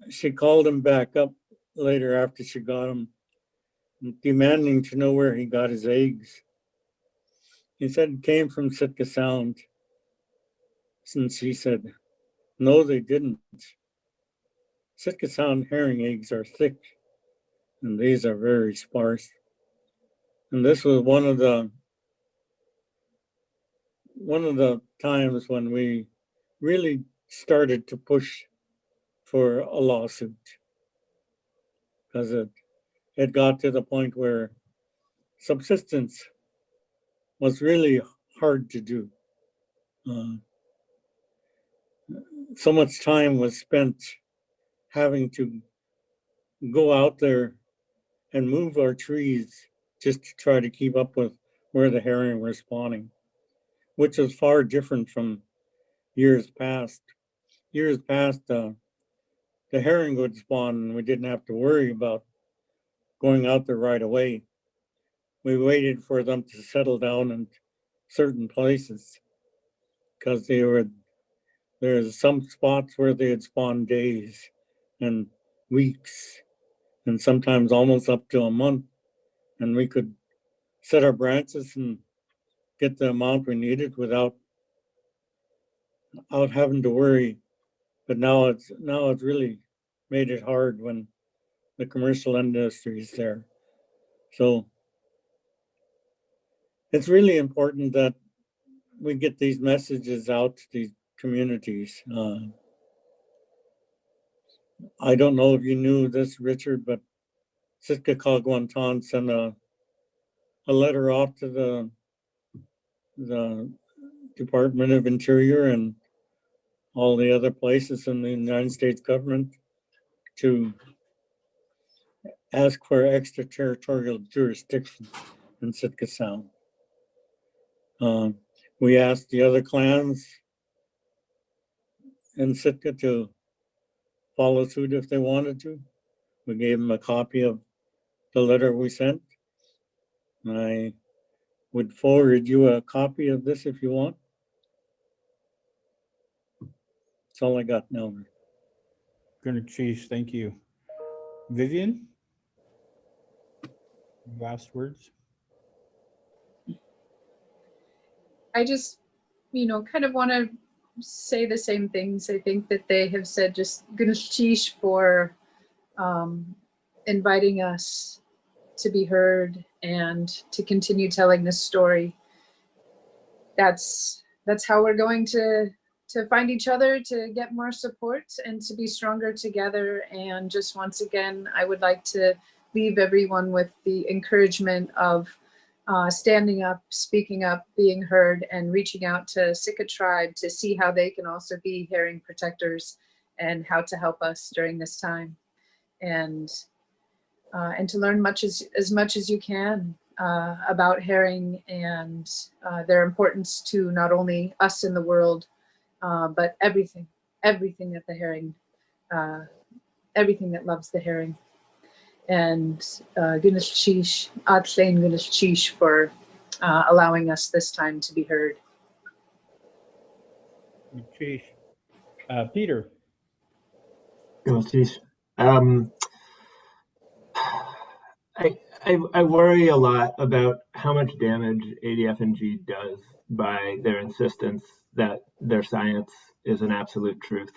She called him back up later after she got him, demanding to know where he got his eggs. He said it came from Sitka Sound. Since he said, no, they didn't. Sitka Sound herring eggs are thick, and these are very sparse. And this was one of the times when we really started to push for a lawsuit, because it got to the point where subsistence was really hard to do. So much time was spent having to go out there and move our trees just to try to keep up with where the herring were spawning, which was far different from years past. Years past, the herring would spawn and we didn't have to worry about going out there right away. We waited for them to settle down in certain places, because there's some spots where they had spawned days and weeks and sometimes almost up to a month, and we could set our branches and get the amount we needed without having to worry. But now it's really made it hard when the commercial industry is there. So it's really important that we get these messages out to these communities. I don't know if you knew this, Richard, but Sitka Kagwantan sent a letter off to the Department of Interior and all the other places in the United States government to ask for extraterritorial jurisdiction in Sitka Sound. We asked the other clans in Sitka to follow suit if they wanted to. We gave them a copy of the letter we sent. I would forward you a copy of this if you want. That's all I got now.
Good Chief, thank you. Vivian? Last words?
I just, kind of want to say the same things. I think that they have said. Just Gunishish for inviting us to be heard and to continue telling this story. That's how we're going to find each other, to get more support and to be stronger together. And just once again, I would like to leave everyone with the encouragement of standing up, speaking up, being heard, and reaching out to Sitka Tribe to see how they can also be herring protectors and how to help us during this time. And to learn as much as you can about herring and their importance to not only us in the world, but everything that the herring, everything that loves the herring. And Gunas Chish, Atlain Gunas Chish for allowing us this time to be heard.
Chief. Peter?
I worry a lot about how much damage ADF&G does by their insistence that their science is an absolute truth.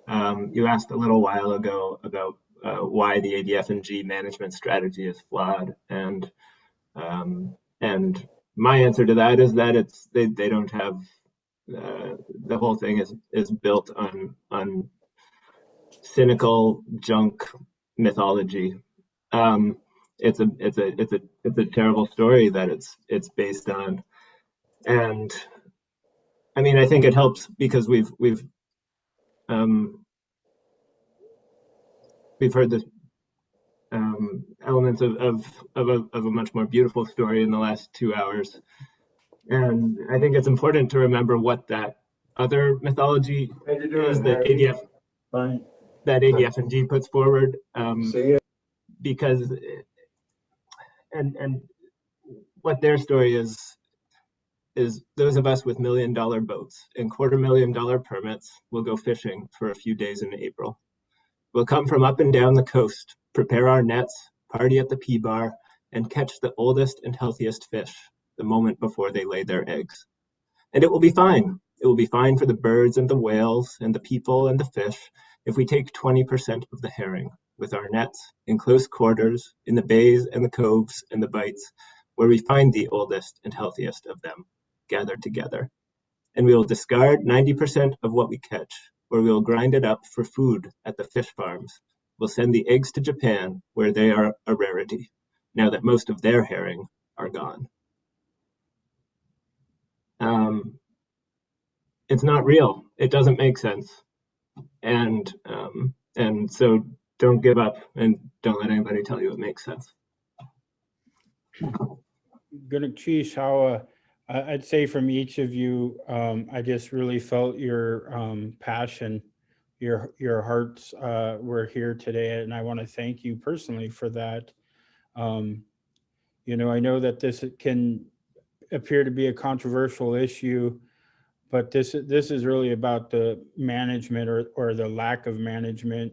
You asked a little while ago about why the ADF&G management strategy is flawed, and my answer to that is that they don't have the whole thing is built on cynical junk mythology. It's a terrible story that it's based on, and I mean, I think it helps because we've heard this elements of a much more beautiful story in the last 2 hours, and I think it's important to remember what that other mythology is that ADF&G puts forward, because and what their story is those of us with $1 million boats and $250,000 permits will go fishing for a few days in April. We'll come from up and down the coast, prepare our nets, party at the P-bar, and catch the oldest and healthiest fish the moment before they lay their eggs. And it will be fine. It will be fine for the birds and the whales and the people and the fish if we take 20% of the herring with our nets in close quarters in the bays and the coves and the bights where we find the oldest and healthiest of them gathered together. And we will discard 90% of what we catch, or we will grind it up for food at the fish farms. We'll send the eggs to Japan, where they are a rarity, now that most of their herring are gone. It's not real. It doesn't make sense. And so don't give up and don't let anybody tell you it makes sense.
Good Chief, how I'd say from each of you, I just really felt your passion, your hearts were here today, and I want to thank you personally for that. I know that this can appear to be a controversial issue, but this is really about the management or the lack of management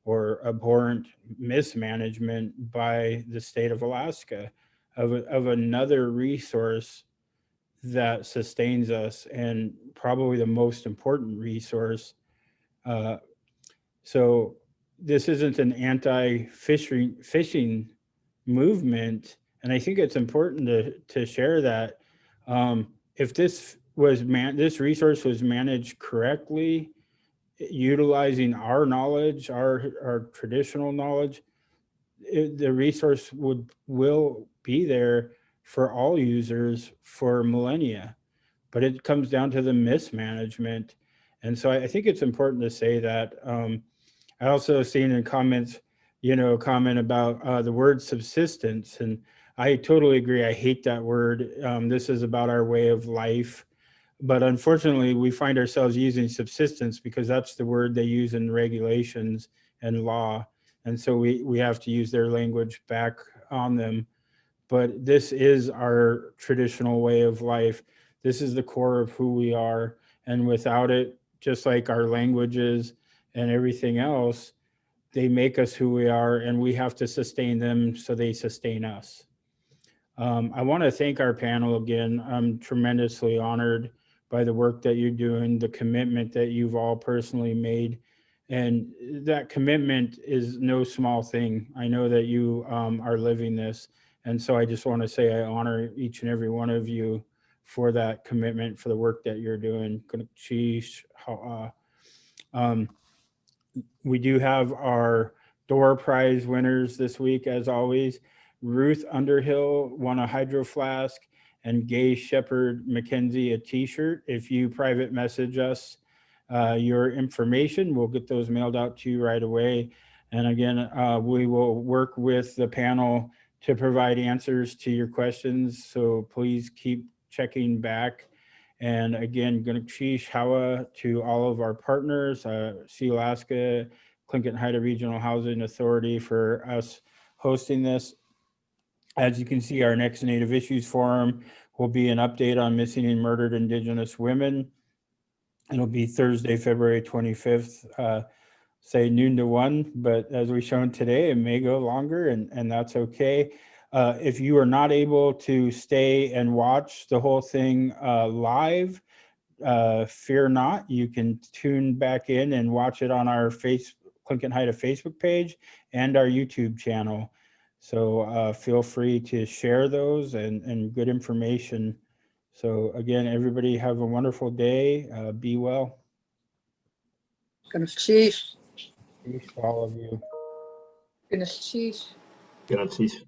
or abhorrent mismanagement by the state of Alaska of another resource that sustains us, and probably the most important resource. So this isn't an anti-fishing movement And I think it's important to share that if this resource was managed correctly, utilizing our knowledge, our traditional knowledge, the resource will be there for all users for millennia. But it comes down to the mismanagement. And so I think it's important to say that. I also seen in comments, a comment about the word subsistence. And I totally agree. I hate that word. This is about our way of life. But unfortunately, we find ourselves using subsistence because that's the word they use in regulations and law. And so we have to use their language back on them. But this is our traditional way of life. This is the core of who we are. And without it, just like our languages and everything else, they make us who we are, and we have to sustain them so they sustain us. I want to thank our panel again. I'm tremendously honored by the work that you're doing, the commitment that you've all personally made. And that commitment is no small thing. I know that you are living this. And so I just want to say I honor each and every one of you for that commitment, for the work that you're doing. We do have our door prize winners this week, as always. Ruth Underhill won a hydro flask, and Gay Shepherd McKenzie a t-shirt. If you private message us your information, we'll get those mailed out to you right away. And again, we will work with the panel to provide answers to your questions. So please keep checking back. And again, Ganeshish Hawa to all of our partners, Sealaska, Clinton Haida Regional Housing Authority for us hosting this. As you can see, our next Native Issues Forum will be an update on missing and murdered Indigenous women. It'll be Thursday, February 25th, say noon to 1, but as we've shown today, it may go longer, and that's okay. If you are not able to stay and watch the whole thing live, fear not. You can tune back in and watch it on our Clinton Haida Facebook page and our YouTube channel. So feel free to share those and good information. So again, everybody have a wonderful day. Be well.
Ganeshish.
Peace to all of you.
Ganeshish.
Gracias.